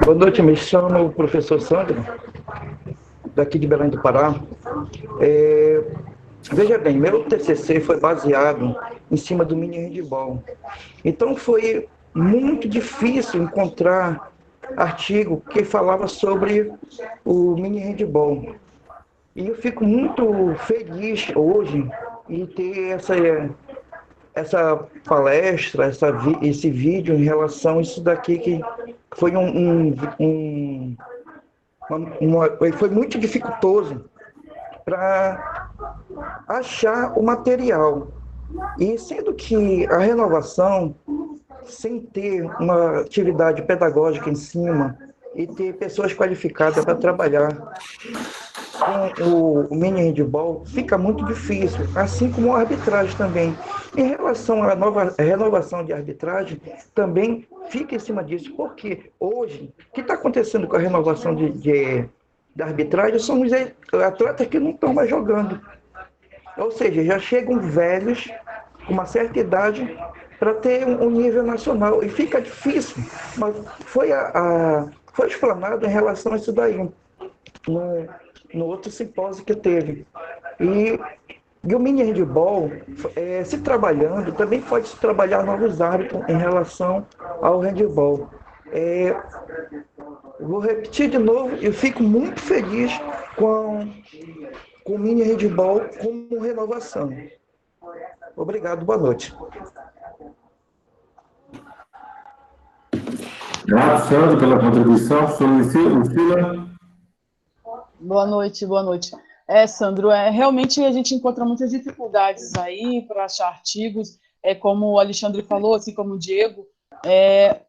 [SPEAKER 8] Boa noite, me chamo o professor Sandro, daqui de Belém do Pará. Veja bem, meu TCC foi baseado em cima do mini handball. Então foi muito difícil encontrar artigo que falava sobre o mini handball. E eu fico muito feliz hoje em ter essa palestra, esse vídeo em relação a isso daqui, que foi foi muito dificultoso para achar o material. E sendo que a renovação, sem ter uma atividade pedagógica em cima e ter pessoas qualificadas para trabalhar com o mini handball fica muito difícil, assim como a arbitragem também. Em relação à renovação de arbitragem, também fica em cima disso, porque hoje, o que está acontecendo com a renovação da arbitragem são os atletas que não estão mais jogando. Ou seja, já chegam velhos, com uma certa idade, para ter um nível nacional. E fica difícil, mas foi explanado em relação a isso daí, no outro simpósio que teve. E o mini handball, se trabalhando, também pode se trabalhar novos hábitos em relação ao handball. Vou repetir de novo, eu fico muito feliz com o mini handball como renovação. Obrigado, boa noite.
[SPEAKER 2] Obrigado, Sandro, pela contribuição. Lucila.
[SPEAKER 4] Boa noite, boa noite. Sandro, realmente a gente encontra muitas dificuldades aí para achar artigos, como o Alexandre falou, assim como o Diego,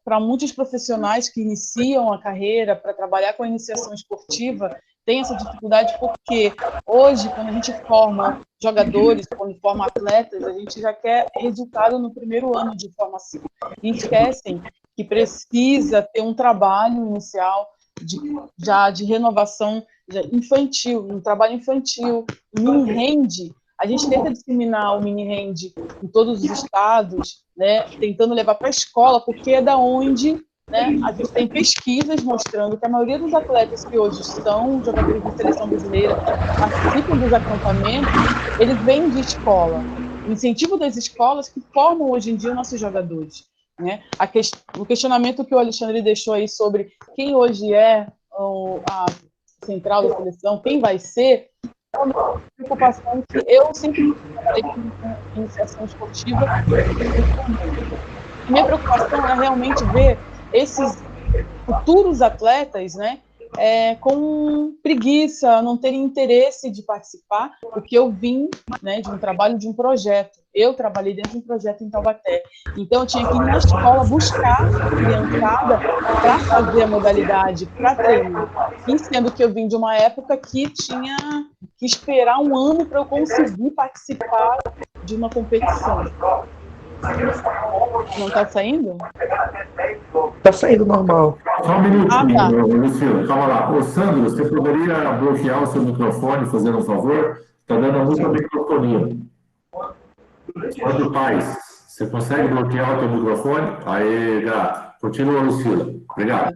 [SPEAKER 4] para muitos profissionais que iniciam a carreira, para trabalhar com a iniciação esportiva, tem essa dificuldade porque hoje, quando a gente forma jogadores, quando forma atletas, a gente já quer resultado no primeiro ano de formação. E esquecem que precisa ter um trabalho inicial de renovação infantil, um trabalho infantil, mini-hand. A gente tenta disseminar o mini-hand em todos os estados, né, tentando levar para a escola, porque é da onde, né, a gente tem pesquisas mostrando que a maioria dos atletas que hoje são jogadores de seleção brasileira, participam dos acampamentos, eles vêm de escola. O incentivo das escolas que formam hoje em dia nossos jogadores. Né? O questionamento que o Alexandre deixou aí sobre quem hoje é a central da seleção, quem vai ser, é uma preocupação que eu sempre trabalhei com iniciação esportiva. Minha preocupação é realmente ver esses futuros atletas, né, com preguiça, não terem interesse de participar, porque eu vim, né, de um trabalho, de um projeto. Eu trabalhei dentro de um projeto em Taubaté. Então, eu tinha que ir na escola buscar criançada para fazer a modalidade, para treinar. E sendo que eu vim de uma época que tinha que esperar um ano para eu conseguir participar de uma competição. Não está saindo?
[SPEAKER 8] Está saindo normal.
[SPEAKER 2] Só um minutinho,
[SPEAKER 4] tá.
[SPEAKER 2] Lucila, calma lá. Ô, Sandro, você poderia bloquear o seu microfone, fazendo um favor? Está dando muita microfonia. Sandro Paz, você consegue bloquear o seu microfone? Aí, gato. Continua, Lucila. Obrigado.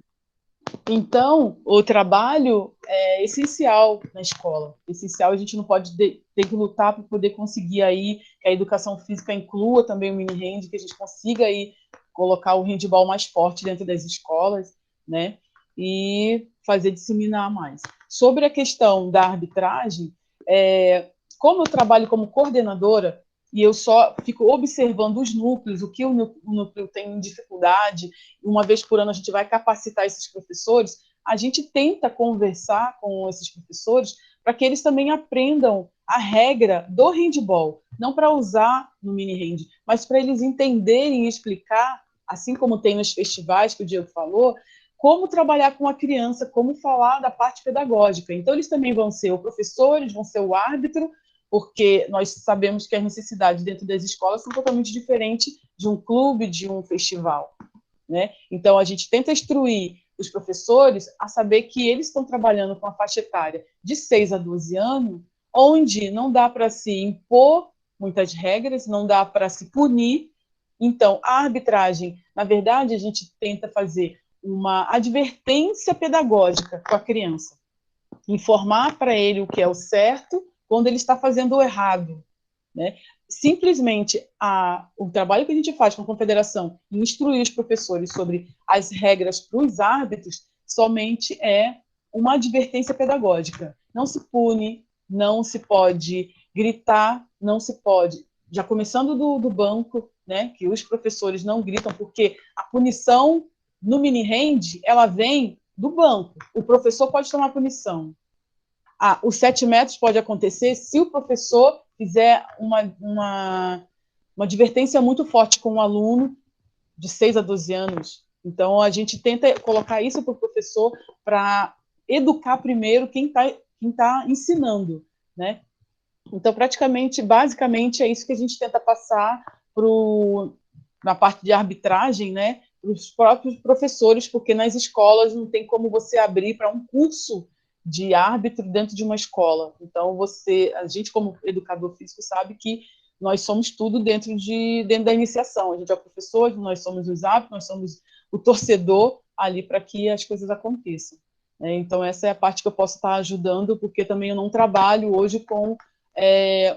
[SPEAKER 4] Então, o trabalho é essencial na escola. Essencial, a gente não pode ter que lutar para poder conseguir aí que a educação física inclua também o mini-hand, que a gente consiga aí colocar o handball mais forte dentro das escolas, né? E fazer disseminar mais. Sobre a questão da arbitragem, como eu trabalho como coordenadora, e eu só fico observando os núcleos, o que o núcleo tem dificuldade, uma vez por ano a gente vai capacitar esses professores, a gente tenta conversar com esses professores para que eles também aprendam a regra do handball, não para usar no mini-hand, mas para eles entenderem e explicar, assim como tem nos festivais que o Diego falou, como trabalhar com a criança, como falar da parte pedagógica. Então, eles também vão ser o professor, eles vão ser o árbitro, porque nós sabemos que as necessidades dentro das escolas são totalmente diferentes de um clube, de um festival, né? Então, a gente tenta instruir os professores a saber que eles estão trabalhando com a faixa etária de 6 a 12 anos, onde não dá para se impor muitas regras, não dá para se punir. Então, a arbitragem, na verdade, a gente tenta fazer uma advertência pedagógica com a criança, informar para ele o que é o certo quando ele está fazendo o errado, né? Simplesmente o trabalho que a gente faz com a confederação, instruir os professores sobre as regras para os árbitros, somente é uma advertência pedagógica. Não se pune, não se pode gritar, não se pode, já começando do banco, né, que os professores não gritam, porque a punição no mini-hand, ela vem do banco. O professor pode tomar punição. Os 7 metros pode acontecer se o professor fizer uma advertência muito forte com um aluno de 6 a 12 anos. Então, a gente tenta colocar isso para o professor para educar primeiro quem está quem está ensinando, né? Então, basicamente, é isso que a gente tenta passar na parte de arbitragem, né, para os próprios professores, porque nas escolas não tem como você abrir para um curso de árbitro dentro de uma escola. Então, a gente, como educador físico, sabe que nós somos tudo dentro da iniciação. A gente é o professor, nós somos os árbitros, nós somos o torcedor ali para que as coisas aconteçam. Então, essa é a parte que eu posso estar ajudando, porque também eu não trabalho hoje com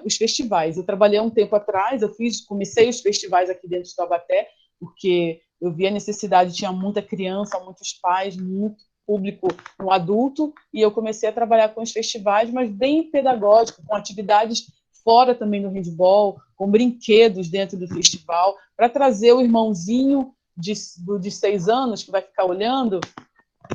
[SPEAKER 4] os festivais. Eu trabalhei um tempo atrás, comecei os festivais aqui dentro de Taubaté, porque eu vi a necessidade, tinha muita criança, muitos pais, muito público no adulto, e eu comecei a trabalhar com os festivais, mas bem pedagógico, com atividades fora também do handball, com brinquedos dentro do festival, para trazer o irmãozinho de 6 anos, que vai ficar olhando,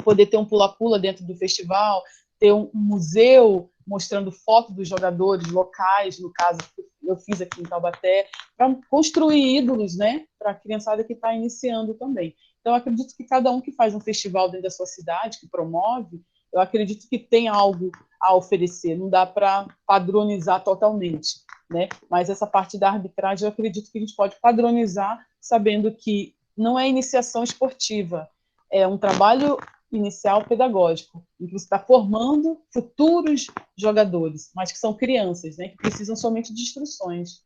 [SPEAKER 4] poder ter um pula-pula dentro do festival, ter um museu mostrando fotos dos jogadores locais, no caso eu fiz aqui em Taubaté, para construir ídolos, né, para a criançada que está iniciando também. Então, eu acredito que cada um que faz um festival dentro da sua cidade, que promove, eu acredito que tem algo a oferecer, não dá para padronizar totalmente, né? Mas essa parte da arbitragem, eu acredito que a gente pode padronizar, sabendo que não é iniciação esportiva, é um trabalho inicial pedagógico, em que você está formando futuros jogadores, mas que são crianças, né, que precisam somente de instruções.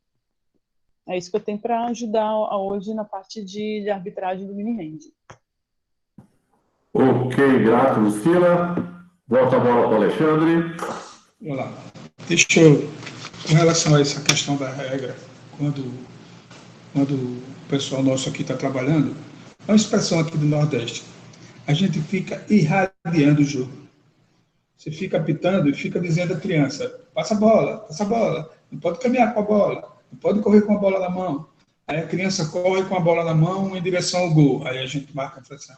[SPEAKER 4] É isso que eu tenho para ajudar hoje na parte de arbitragem do mini-hand.
[SPEAKER 2] Ok, grato, Lucila. Volta a bola para o Alexandre.
[SPEAKER 3] Olá. Deixa eu, com relação a essa questão da regra, quando o pessoal nosso aqui está trabalhando, é uma expressão aqui do Nordeste. A gente fica irradiando o jogo. Você fica apitando e fica dizendo à criança, passa a bola, não pode caminhar com a bola, não pode correr com a bola na mão. Aí a criança corre com a bola na mão em direção ao gol, aí a gente marca a infração.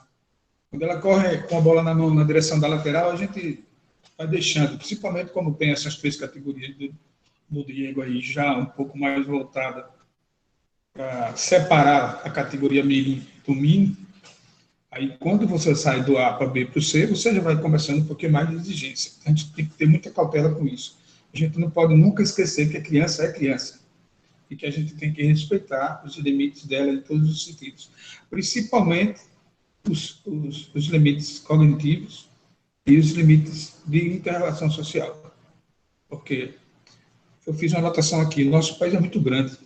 [SPEAKER 3] Quando ela corre com a bola na mão na direção da lateral, a gente vai deixando, principalmente como tem essas 3 categorias do Diego aí, já um pouco mais voltada para separar a categoria mirim do mini. Aí, quando você sai do A para B para o C, você já vai começando um pouquinho mais de exigência. A gente tem que ter muita cautela com isso. A gente não pode nunca esquecer que a criança é criança e que a gente tem que respeitar os limites dela em todos os sentidos, principalmente os limites cognitivos e os limites de inter-relação social. Porque eu fiz uma anotação aqui, nosso país é muito grande,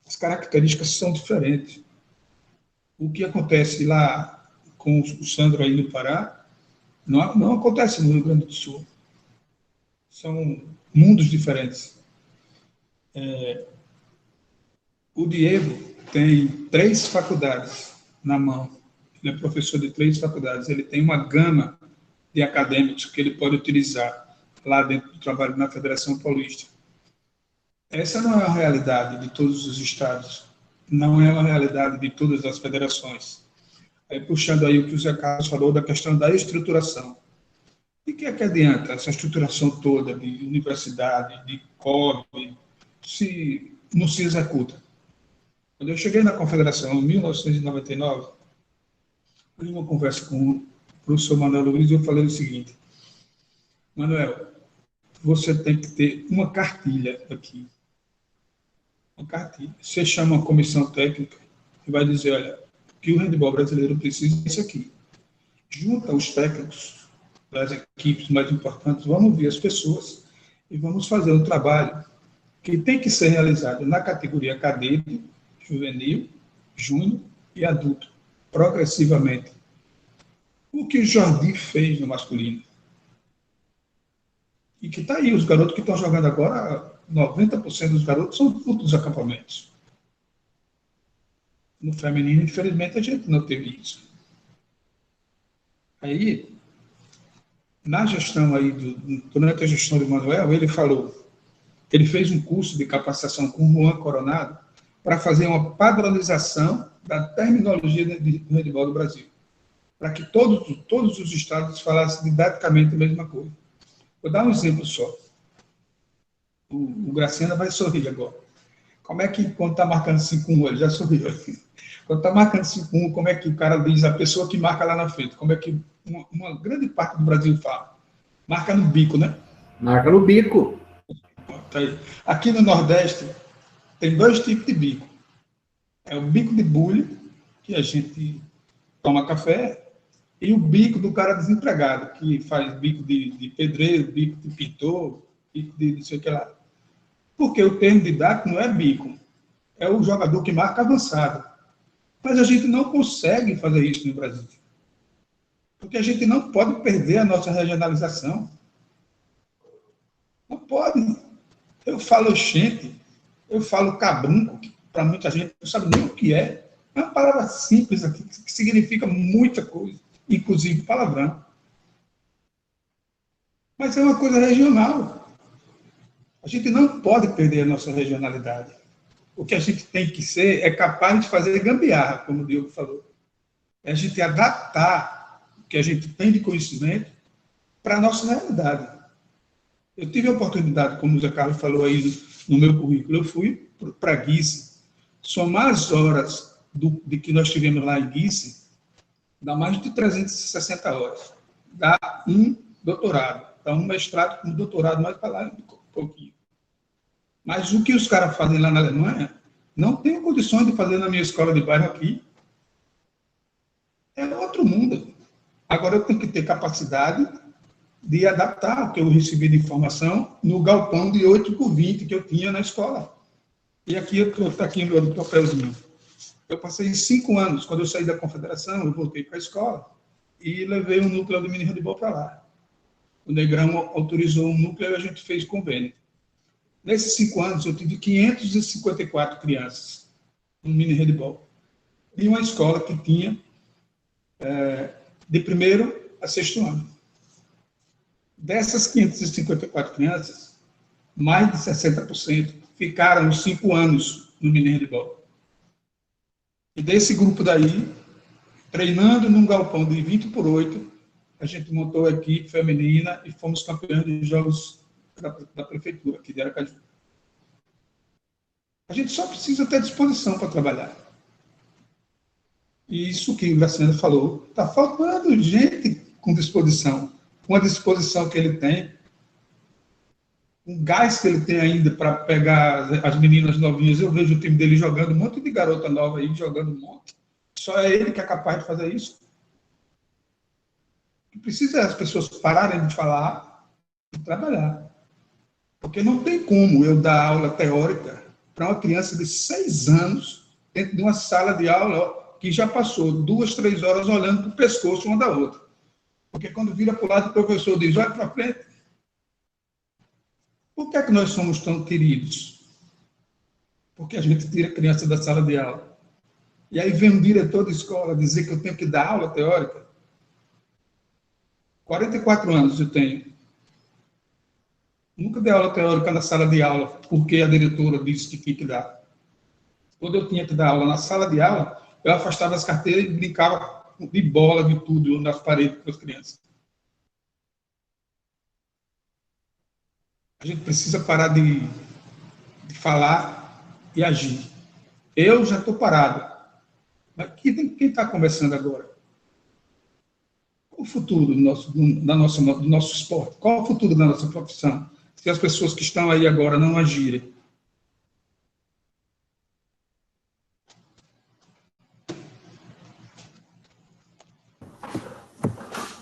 [SPEAKER 3] as características são diferentes. O que acontece lá com o Sandro aí no Pará, não acontece no Rio Grande do Sul. São mundos diferentes. O Diego tem 3 faculdades na mão. Ele é professor de 3 faculdades. Ele tem uma gama de acadêmicos que ele pode utilizar lá dentro do trabalho na Federação Paulista. Essa não é a realidade de todos os estados. Não é uma realidade de todas as federações. Aí, puxando aí o que o Zé Carlos falou da questão da estruturação. E que é que adianta essa estruturação toda de universidade, de COB, se não se executa? Quando eu cheguei na Confederação em 1999, eu tive uma conversa com o professor Manuel Luiz e eu falei o seguinte, Manuel, você tem que ter uma cartilha aqui. Uma cartilha. Você chama uma comissão técnica e vai dizer, olha, o que o handebol brasileiro precisa é isso aqui. Junta os técnicos das equipes mais importantes, vamos ouvir as pessoas e vamos fazer um trabalho que tem que ser realizado na categoria cadete, juvenil, júnior e adulto, progressivamente. O que o Jordi fez no masculino. E que está aí, os garotos que estão jogando agora, 90% dos garotos são fruto dos acampamentos. No feminino, infelizmente, a gente não teve isso. Aí, na gestão aí, durante a gestão do Manuel, ele falou, ele fez um curso de capacitação com o Juan Coronado para fazer uma padronização da terminologia do handebol do Brasil, para que todos os estados falassem didaticamente a mesma coisa. Vou dar um exemplo só. O Graciana vai sorrir agora. Como é que, quando está marcando 5-1, ele já sorriu. Quando está marcando 5-1, como é que o cara diz, a pessoa que marca lá na frente, como é que uma grande parte do Brasil fala? Marca no bico, né?
[SPEAKER 7] Marca no bico.
[SPEAKER 3] Tá aí. Aqui no Nordeste tem dois tipos de bico. É o bico de bulho, que a gente toma café, e o bico do cara desempregado, que faz bico de pedreiro, bico de pintor, bico de não sei o que lá. Porque o termo didático não é bico, é o jogador que marca avançado. Mas a gente não consegue fazer isso no Brasil. Porque a gente não pode perder a nossa regionalização. Não pode. Eu falo gente, eu falo cabrunco, que para muita gente não sabe nem o que é. É uma palavra simples aqui, que significa muita coisa, inclusive palavrão. Mas é uma coisa regional. A gente não pode perder a nossa regionalidade. O que a gente tem que ser é capaz de fazer gambiarra, como o Diogo falou. É a gente adaptar o que a gente tem de conhecimento para a nossa realidade. Eu tive a oportunidade, como o Zé Carlos falou aí no meu currículo, eu fui para Guice. Somar as horas de que nós tivemos lá em Guice, dá mais de 360 horas. Dá um doutorado. Dá um mestrado com um doutorado, mais para lá um pouquinho. Mas o que os caras fazem lá na Alemanha, não tenho condições de fazer na minha escola de bairro aqui. É outro mundo. Agora eu tenho que ter capacidade de adaptar o que eu recebi de informação no galpão de 8x20 que eu tinha na escola. E aqui está aqui o meu papelzinho. Eu passei 5 anos, quando eu saí da confederação, eu voltei para a escola e levei um núcleo do mini handebol para lá. O Negrão autorizou um núcleo e a gente fez convênio. Nesses 5 anos, eu tive 554 crianças no mini handebol. E uma escola que tinha de primeiro a sexto ano. Dessas 554 crianças, mais de 60% ficaram os 5 anos no mini handebol. E desse grupo daí, treinando num galpão de 20x8, a gente montou a equipe feminina e fomos campeões de jogos da prefeitura aqui de Aracaju. A gente só precisa ter disposição para trabalhar. E isso que o Graciano falou, está faltando gente com disposição. Com a disposição que ele tem, um gás que ele tem ainda para pegar as meninas novinhas. Eu vejo o time dele jogando, um monte de garota nova aí, jogando um monte. Só é ele que é capaz de fazer isso. Precisa as pessoas pararem de falar e trabalhar. Porque não tem como eu dar aula teórica para uma criança de 6 anos dentro de uma sala de aula que já passou 2, 3 horas olhando para o pescoço uma da outra. Porque quando vira para o lado, o professor diz, olha para frente. Por que é que nós somos tão queridos? Porque a gente tira a criança da sala de aula. E aí vem um diretor de escola dizer que eu tenho que dar aula teórica. 44 anos eu tenho. Nunca dei aula teórica na sala de aula, porque a diretora disse que tinha que dar. Quando eu tinha que dar aula na sala de aula, eu afastava as carteiras e brincava de bola, de tudo, nas paredes com as crianças. A gente precisa parar de falar e agir. Eu já estou parado. Mas quem está conversando agora? Qual o futuro do nosso esporte? Qual o futuro da nossa profissão? Se as pessoas que estão aí agora não agirem.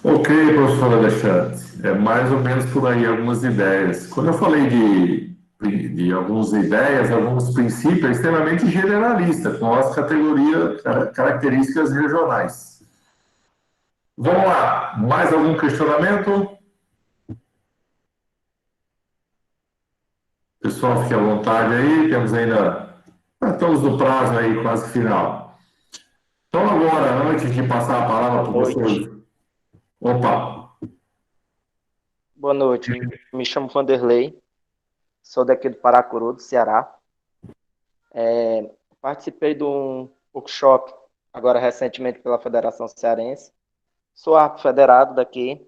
[SPEAKER 2] Ok, professor Alexandre, é mais ou menos por aí algumas ideias. Quando eu falei de algumas ideias, alguns princípios, é extremamente generalista, com as características regionais. Vamos lá, mais algum questionamento? Pessoal, fique à vontade aí, temos ainda, estamos no prazo aí, quase final. Então agora, antes de passar a palavra para o professor... Opa!
[SPEAKER 9] Boa noite, me chamo Vanderlei, sou daqui do Paracuru, do Ceará. Participei de um workshop, agora recentemente pela Federação Cearense. Sou árbitro federado daqui.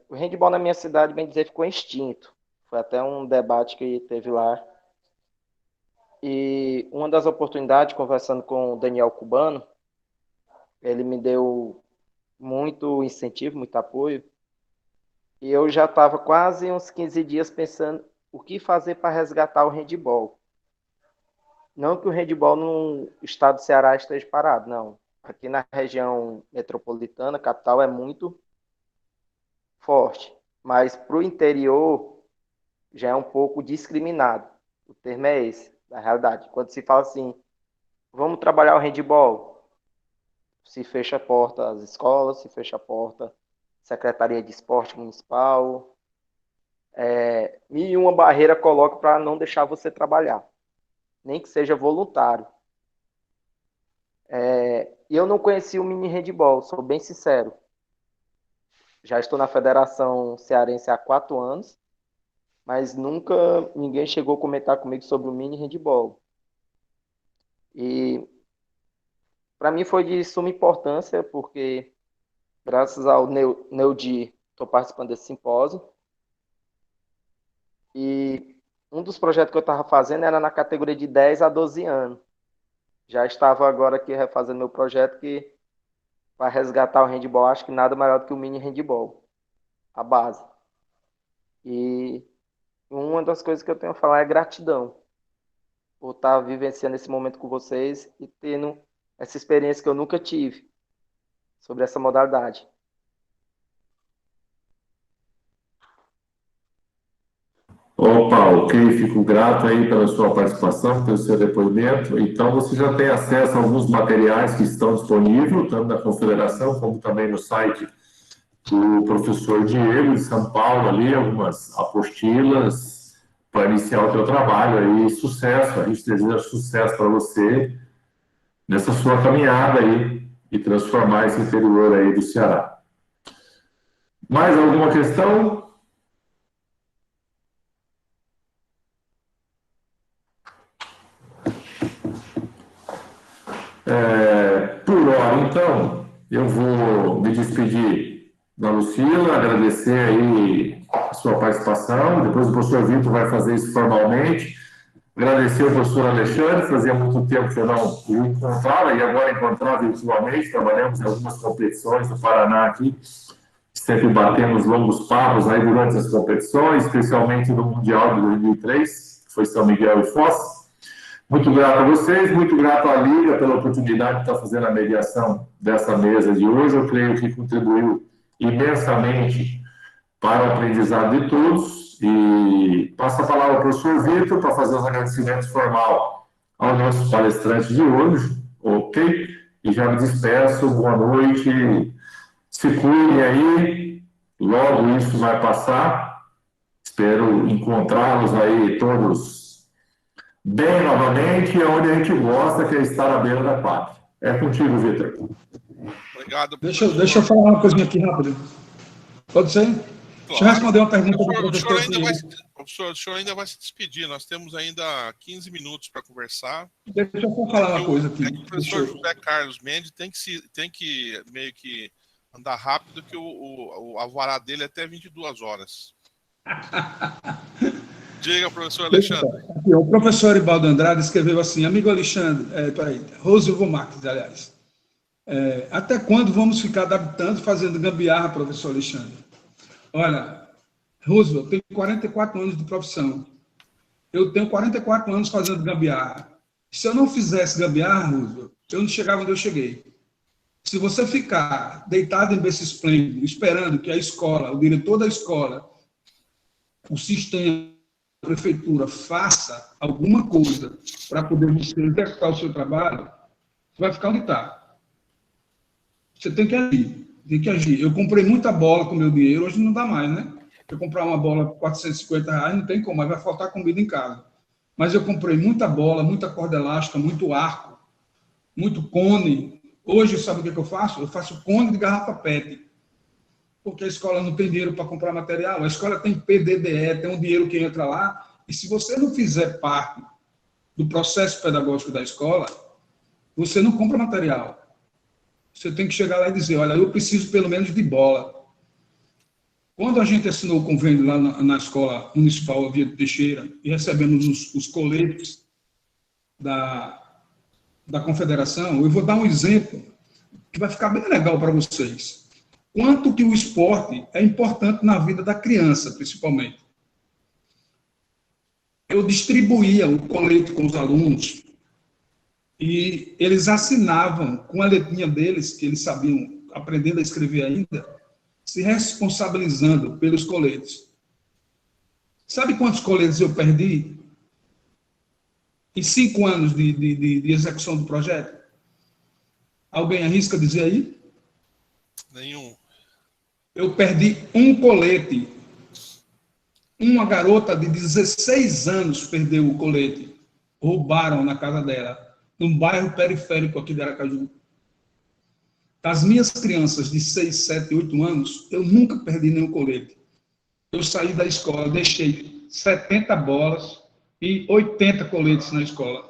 [SPEAKER 9] O handebol na minha cidade, bem dizer, ficou extinto. Foi até um debate que teve lá. E uma das oportunidades, conversando com o Daniel Cubano, ele me deu muito incentivo, muito apoio. E eu já estava quase uns 15 dias pensando o que fazer para resgatar o handball. Não que o handball no estado do Ceará esteja parado, não. Aqui na região metropolitana, capital, é muito forte. Mas para o interior já é um pouco discriminado. O termo é esse, na realidade. Quando se fala assim, vamos trabalhar o handball, se fecha a porta às escolas, se fecha a porta Secretaria de Esporte Municipal, mil e uma barreira coloca para não deixar você trabalhar, nem que seja voluntário. E eu não conheci o mini handball, sou bem sincero. Já estou na Federação Cearense há 4 anos, mas nunca ninguém chegou a comentar comigo sobre o mini handball. E para mim foi de suma importância, porque graças ao Neudi, estou participando desse simpósio. E um dos projetos que eu estava fazendo era na categoria de 10 a 12 anos. Já estava agora aqui refazendo meu projeto, que para resgatar o handball, acho que nada maior do que o mini handball, a base. E uma das coisas que eu tenho a falar é gratidão por estar vivenciando esse momento com vocês e tendo essa experiência que eu nunca tive sobre essa modalidade.
[SPEAKER 2] Opa, ok, fico grato aí pela sua participação, pelo seu depoimento. Então, você já tem acesso a alguns materiais que estão disponíveis, tanto na Confederação, como também no site do professor Diego, de São Paulo, ali, algumas apostilas para iniciar o seu trabalho aí. Sucesso, a gente deseja sucesso para você nessa sua caminhada aí e transformar esse interior aí do Ceará. Mais alguma questão? Por hora, então, eu vou me despedir da Lucila, agradecer aí a sua participação. Depois o professor Vitor vai fazer isso formalmente. Agradecer ao professor Alexandre, fazia muito tempo que eu não o encontrava, e agora encontrar virtualmente. Trabalhamos em algumas competições do Paraná aqui, sempre batemos longos papos aí durante as competições, especialmente no Mundial de 2003, que foi São Miguel e Foz. Muito grato a vocês, muito grato à Liga pela oportunidade de estar fazendo a mediação dessa mesa de hoje. Eu creio que contribuiu imensamente para o aprendizado de todos. E passo a palavra ao professor Vitor para fazer os agradecimentos formais ao nosso palestrante de hoje, ok? E já me despeço, boa noite, se cuidem aí, logo isso vai passar. Espero encontrá-los aí todos bem novamente, e onde a gente gosta, que é estar à beira da pátria. É contigo, Vitor.
[SPEAKER 1] Obrigado.
[SPEAKER 3] Deixa eu falar uma coisinha aqui rápido. Pode ser? Claro. Deixa eu responder uma pergunta do professor.
[SPEAKER 1] O senhor ainda vai se despedir. Nós temos ainda 15 minutos para conversar.
[SPEAKER 3] Deixa eu só falar uma coisa aqui.
[SPEAKER 1] O professor José Carlos Mendes tem que meio que andar rápido, que o alvará dele é até 22 horas. Diga, professor Alexandre.
[SPEAKER 3] Aqui, o professor Ibaldo Andrade escreveu assim: amigo Alexandre, Rosilvo Marques, aliás, até quando vamos ficar adaptando, fazendo gambiarra, professor Alexandre? Olha, Roosevelt, eu tenho 44 anos de profissão. Eu tenho 44 anos fazendo gambiarra. Se eu não fizesse gambiarra, Roosevelt, eu não chegava onde eu cheguei. Se você ficar deitado em berço esplêndido, esperando que a escola, o diretor da escola, o sistema, a prefeitura faça alguma coisa para poder você executar o seu trabalho, você vai ficar onde está. Você tem que agir. Eu comprei muita bola com meu dinheiro, hoje não dá mais, né? Eu comprar uma bola por R$450, não tem como, mas vai faltar comida em casa. Mas eu comprei muita bola, muita corda elástica, muito arco, muito cone. Hoje, sabe o que eu faço? Eu faço cone de garrafa PET. Porque a escola não tem dinheiro para comprar material. A escola tem PDDE, tem um dinheiro que entra lá. E se você não fizer parte do processo pedagógico da escola, você não compra material. Você tem que chegar lá e dizer, olha, eu preciso pelo menos de bola. Quando a gente assinou o convênio lá na escola municipal Via de Teixeira e recebemos os coletes da confederação, eu vou dar um exemplo que vai ficar bem legal para vocês. quanto que o esporte é importante na vida da criança, principalmente. Eu distribuía o colete com os alunos e eles assinavam com a letrinha deles, que eles sabiam, aprendendo a escrever ainda, se responsabilizando pelos coletes. Sabe quantos coletes eu perdi em 5 anos de execução do projeto? Alguém arrisca dizer aí?
[SPEAKER 1] Nenhum.
[SPEAKER 3] Eu perdi um colete. Uma garota de 16 anos perdeu o colete. Roubaram na casa dela, num bairro periférico aqui de Aracaju. Das minhas crianças de 6, 7, 8 anos, eu nunca perdi nenhum colete. Eu saí da escola, deixei 70 bolas e 80 coletes na escola.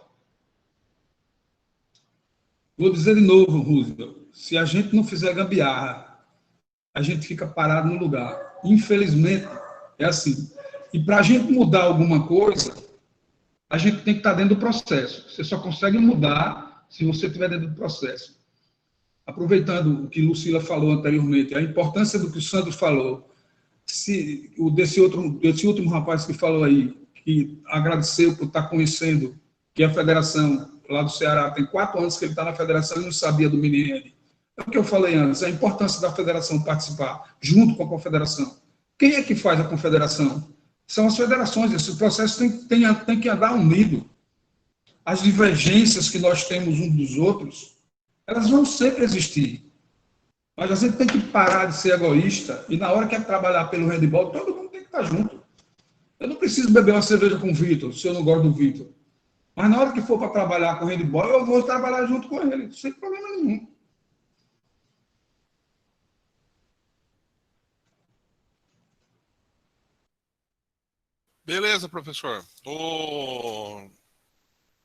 [SPEAKER 3] Vou dizer de novo, Roosevelt, se a gente não fizer gambiarra, a gente fica parado no lugar. Infelizmente, é assim. E para a gente mudar alguma coisa, a gente tem que estar dentro do processo. Você só consegue mudar se você estiver dentro do processo. Aproveitando o que Lucila falou anteriormente, a importância do que o Sandro falou, desse último rapaz que falou aí, que agradeceu por estar conhecendo que a federação lá do Ceará tem 4 anos que ele está na federação e não sabia do mini-hand. É o que eu falei antes, a importância da federação participar junto com a confederação. Quem é que faz a confederação? São as federações. Esse processo tem que andar unido. As divergências que nós temos uns dos outros, elas vão sempre existir. Mas a gente tem que parar de ser egoísta e na hora que é trabalhar pelo handball, todo mundo tem que estar junto. Eu não preciso beber uma cerveja com o Vitor, se eu não gosto do Vitor. Mas na hora que for para trabalhar com o handball, eu vou trabalhar junto com ele, sem problema nenhum.
[SPEAKER 1] Beleza, professor. Estou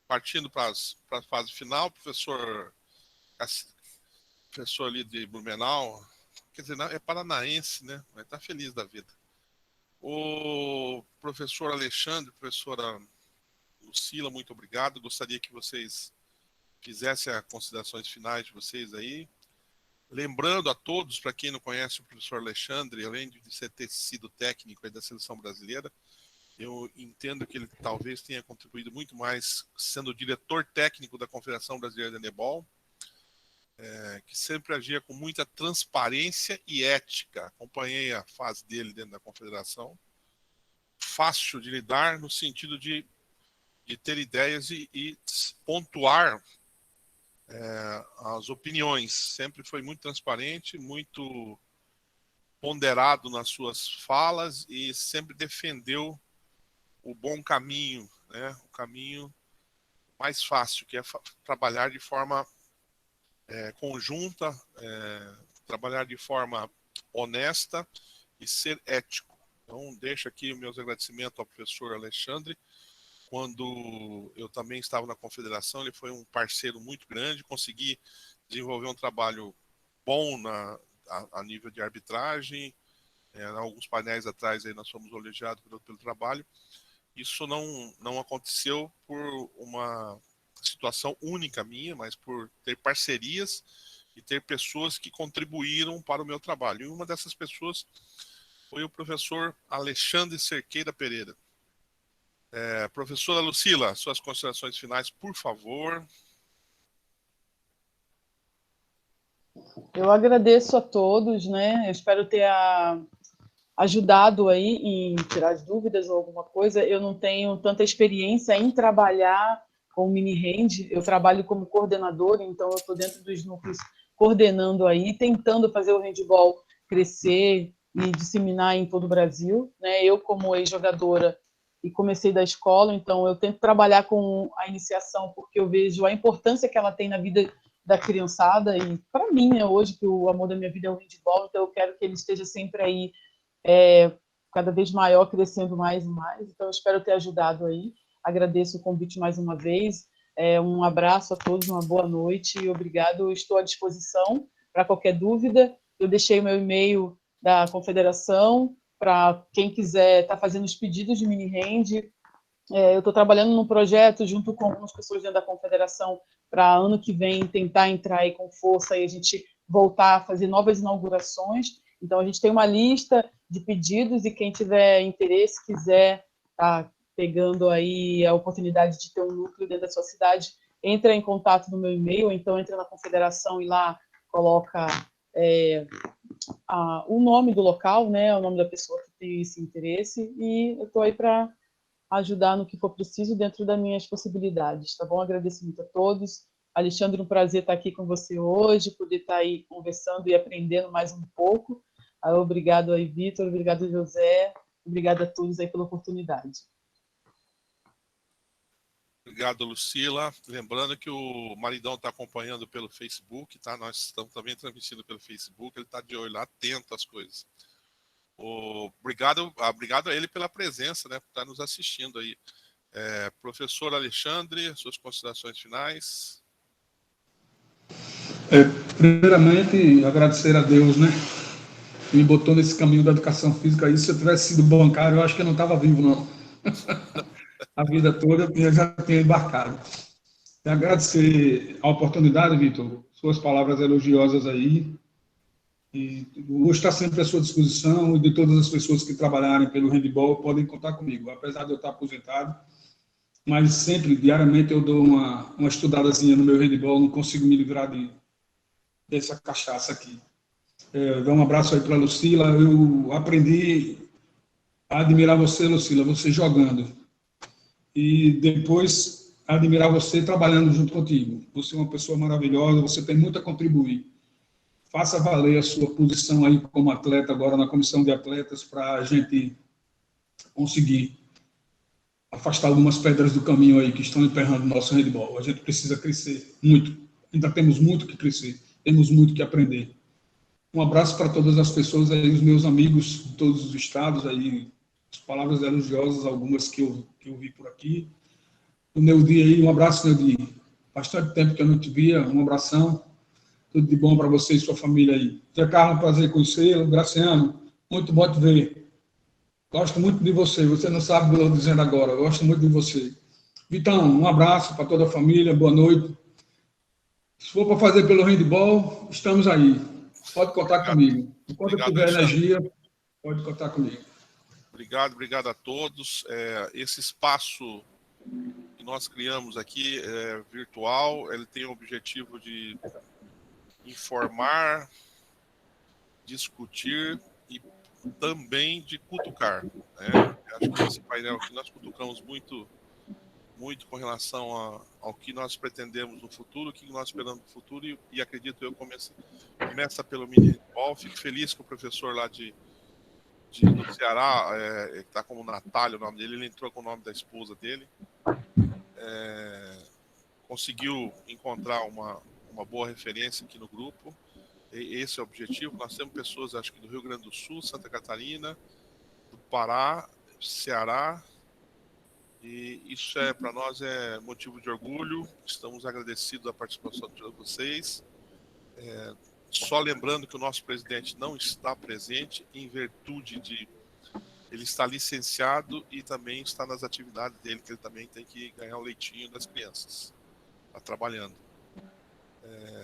[SPEAKER 1] partindo para a fase final. Professor ali de Blumenau, quer dizer, é paranaense, né? Mas está feliz da vida. O professor Alexandre, professora Lucila, muito obrigado. Gostaria que vocês fizessem as considerações finais de vocês aí. Lembrando a todos, para quem não conhece o professor Alexandre, além de ter sido técnico aí da seleção brasileira, eu entendo que ele talvez tenha contribuído muito mais sendo diretor técnico da Confederação Brasileira de Handebol, que sempre agia com muita transparência e ética. Acompanhei a fase dele dentro da confederação. Fácil de lidar no sentido de ter ideias e pontuar as opiniões. Sempre foi muito transparente, muito ponderado nas suas falas e sempre defendeu o bom caminho, né? O caminho mais fácil, que é trabalhar de forma conjunta, trabalhar de forma honesta e ser ético. Então, deixo aqui meus agradecimentos ao professor Alexandre. Quando eu também estava na confederação, ele foi um parceiro muito grande, consegui desenvolver um trabalho bom a nível de arbitragem. Alguns painéis atrás aí nós fomos elogiados pelo trabalho. Isso não aconteceu por uma situação única minha, mas por ter parcerias e ter pessoas que contribuíram para o meu trabalho. E uma dessas pessoas foi o professor Alexandre Cerqueira Pereira. Professora Lucila, suas considerações finais, por favor.
[SPEAKER 4] Eu agradeço a todos, né? Eu espero ter ajudado aí em tirar as dúvidas ou alguma coisa. Eu não tenho tanta experiência em trabalhar com mini-hand, eu trabalho como coordenadora, então eu estou dentro dos núcleos coordenando aí, tentando fazer o handball crescer e disseminar em todo o Brasil, né? Eu, como ex-jogadora, e comecei da escola, então eu tento trabalhar com a iniciação, porque eu vejo a importância que ela tem na vida da criançada, e para mim, né, hoje, que o amor da minha vida é o handball, então eu quero que ele esteja sempre aí, cada vez maior, crescendo mais e mais, então eu espero ter ajudado aí. Agradeço o convite mais uma vez, um abraço a todos, uma boa noite, e obrigado, estou à disposição para qualquer dúvida. Eu deixei o meu e-mail da confederação, para quem quiser estar fazendo os pedidos de mini-hand. Eu estou trabalhando num projeto junto com algumas pessoas dentro da confederação para ano que vem tentar entrar aí com força e a gente voltar a fazer novas inaugurações. Então, a gente tem uma lista de pedidos e quem tiver interesse, quiser estar pegando aí a oportunidade de ter um núcleo dentro da sua cidade, entra em contato no meu e-mail, então entra na confederação e lá coloca o nome do local, né, o nome da pessoa que tem esse interesse, e eu estou aí para ajudar no que for preciso dentro das minhas possibilidades, tá bom? Agradeço muito a todos. Alexandre, um prazer estar aqui com você hoje, poder estar aí conversando e aprendendo mais um pouco. Obrigado aí, Vitor, obrigado, José, obrigado a todos aí pela oportunidade.
[SPEAKER 1] Obrigado, Lucila. Lembrando que o Maridão está acompanhando pelo Facebook, tá? Nós estamos também transmitindo pelo Facebook, ele está de olho lá, atento às coisas. Obrigado a ele pela presença, né, por estar nos assistindo aí. Professor Alexandre, suas considerações finais.
[SPEAKER 3] Primeiramente, agradecer a Deus, né, que me botou nesse caminho da educação física. E se eu tivesse sido bancário, eu acho que eu não estava vivo, não. A vida toda eu já tinha embarcado. E agradecer a oportunidade, Vitor, suas palavras elogiosas aí. E vou estar sempre à sua disposição, e de todas as pessoas que trabalharem pelo handball podem contar comigo, apesar de eu estar aposentado, mas sempre, diariamente, eu dou uma estudadazinha no meu handball, não consigo me livrar dessa cachaça aqui. Dou um abraço aí para a Lucila. Eu aprendi a admirar você, Lucila, você jogando, e depois admirar você trabalhando junto contigo. Você é uma pessoa maravilhosa, você tem muito a contribuir. Faça valer a sua posição aí como atleta agora na comissão de atletas para a gente conseguir afastar algumas pedras do caminho aí que estão emperrando o nosso handball. A gente precisa crescer muito. Ainda temos muito que crescer, temos muito que aprender. Um abraço para todas as pessoas aí, os meus amigos de todos os estados aí, as palavras elogiosas, algumas que eu vi por aqui. O Neudi aí, um abraço, Neudi. Bastante tempo que eu não te via, um abração. Tudo de bom para você e sua família aí. Zé Carlos, prazer conhecê-lo. Graciano, muito bom te ver. Gosto muito de você. Você não sabe o que eu estou dizendo agora. Eu gosto muito de você. Vitão, um abraço para toda a família. Boa noite. Se for para fazer pelo handball, estamos aí. Pode contar comigo. Enquanto eu tiver energia, pode contar comigo.
[SPEAKER 1] Obrigado a todos. Esse espaço que nós criamos aqui, virtual, ele tem o objetivo de informar, discutir e também de cutucar, né? Acho que esse painel aqui nós cutucamos muito com relação ao que nós pretendemos no futuro, o que nós esperamos no futuro, e acredito eu começa pelo mini handball. Fico feliz que o professor lá do Ceará, que está como Natália o nome dele, ele entrou com o nome da esposa dele, conseguiu encontrar uma boa referência aqui no grupo. Esse é o objetivo. Nós temos pessoas, acho que do Rio Grande do Sul, Santa Catarina, do Pará, Ceará, e isso para nós é motivo de orgulho. Estamos agradecidos da participação de vocês. Só lembrando que o nosso presidente não está presente em virtude de ele estar licenciado e também está nas atividades dele, que ele também tem que ganhar o leitinho das crianças. Está trabalhando.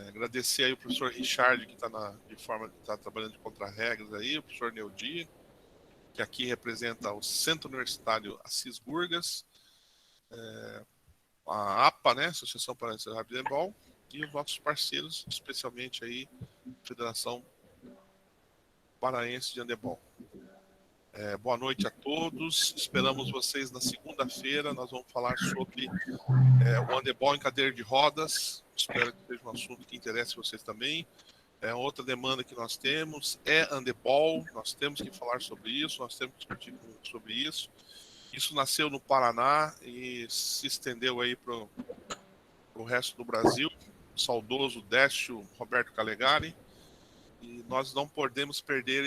[SPEAKER 1] Agradecer aí o professor Richard, que está trabalhando de contra-regras aí, o professor Neudi, que aqui representa o Centro Universitário Assis Gurgas, a APA, né, Associação Paraense de Handebol, e os nossos parceiros, especialmente aí a Federação Paraense de Handebol. Boa noite a todos, esperamos vocês na segunda-feira. Nós vamos falar sobre o handebol em cadeira de rodas. Espero que seja um assunto que interesse vocês também. Outra demanda que nós temos é handebol. Nós temos que falar sobre isso, nós temos que discutir sobre isso. Isso nasceu no Paraná e se estendeu aí para o resto do Brasil. O saudoso Décio Roberto Calegari. E nós não podemos perder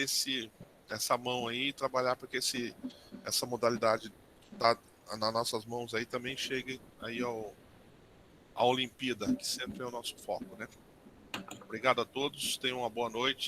[SPEAKER 1] essa mão aí e trabalhar para que essa modalidade tá nas nossas mãos aí também chegue aí à Olimpíada, que sempre é o nosso foco, né? Obrigado a todos, tenham uma boa noite.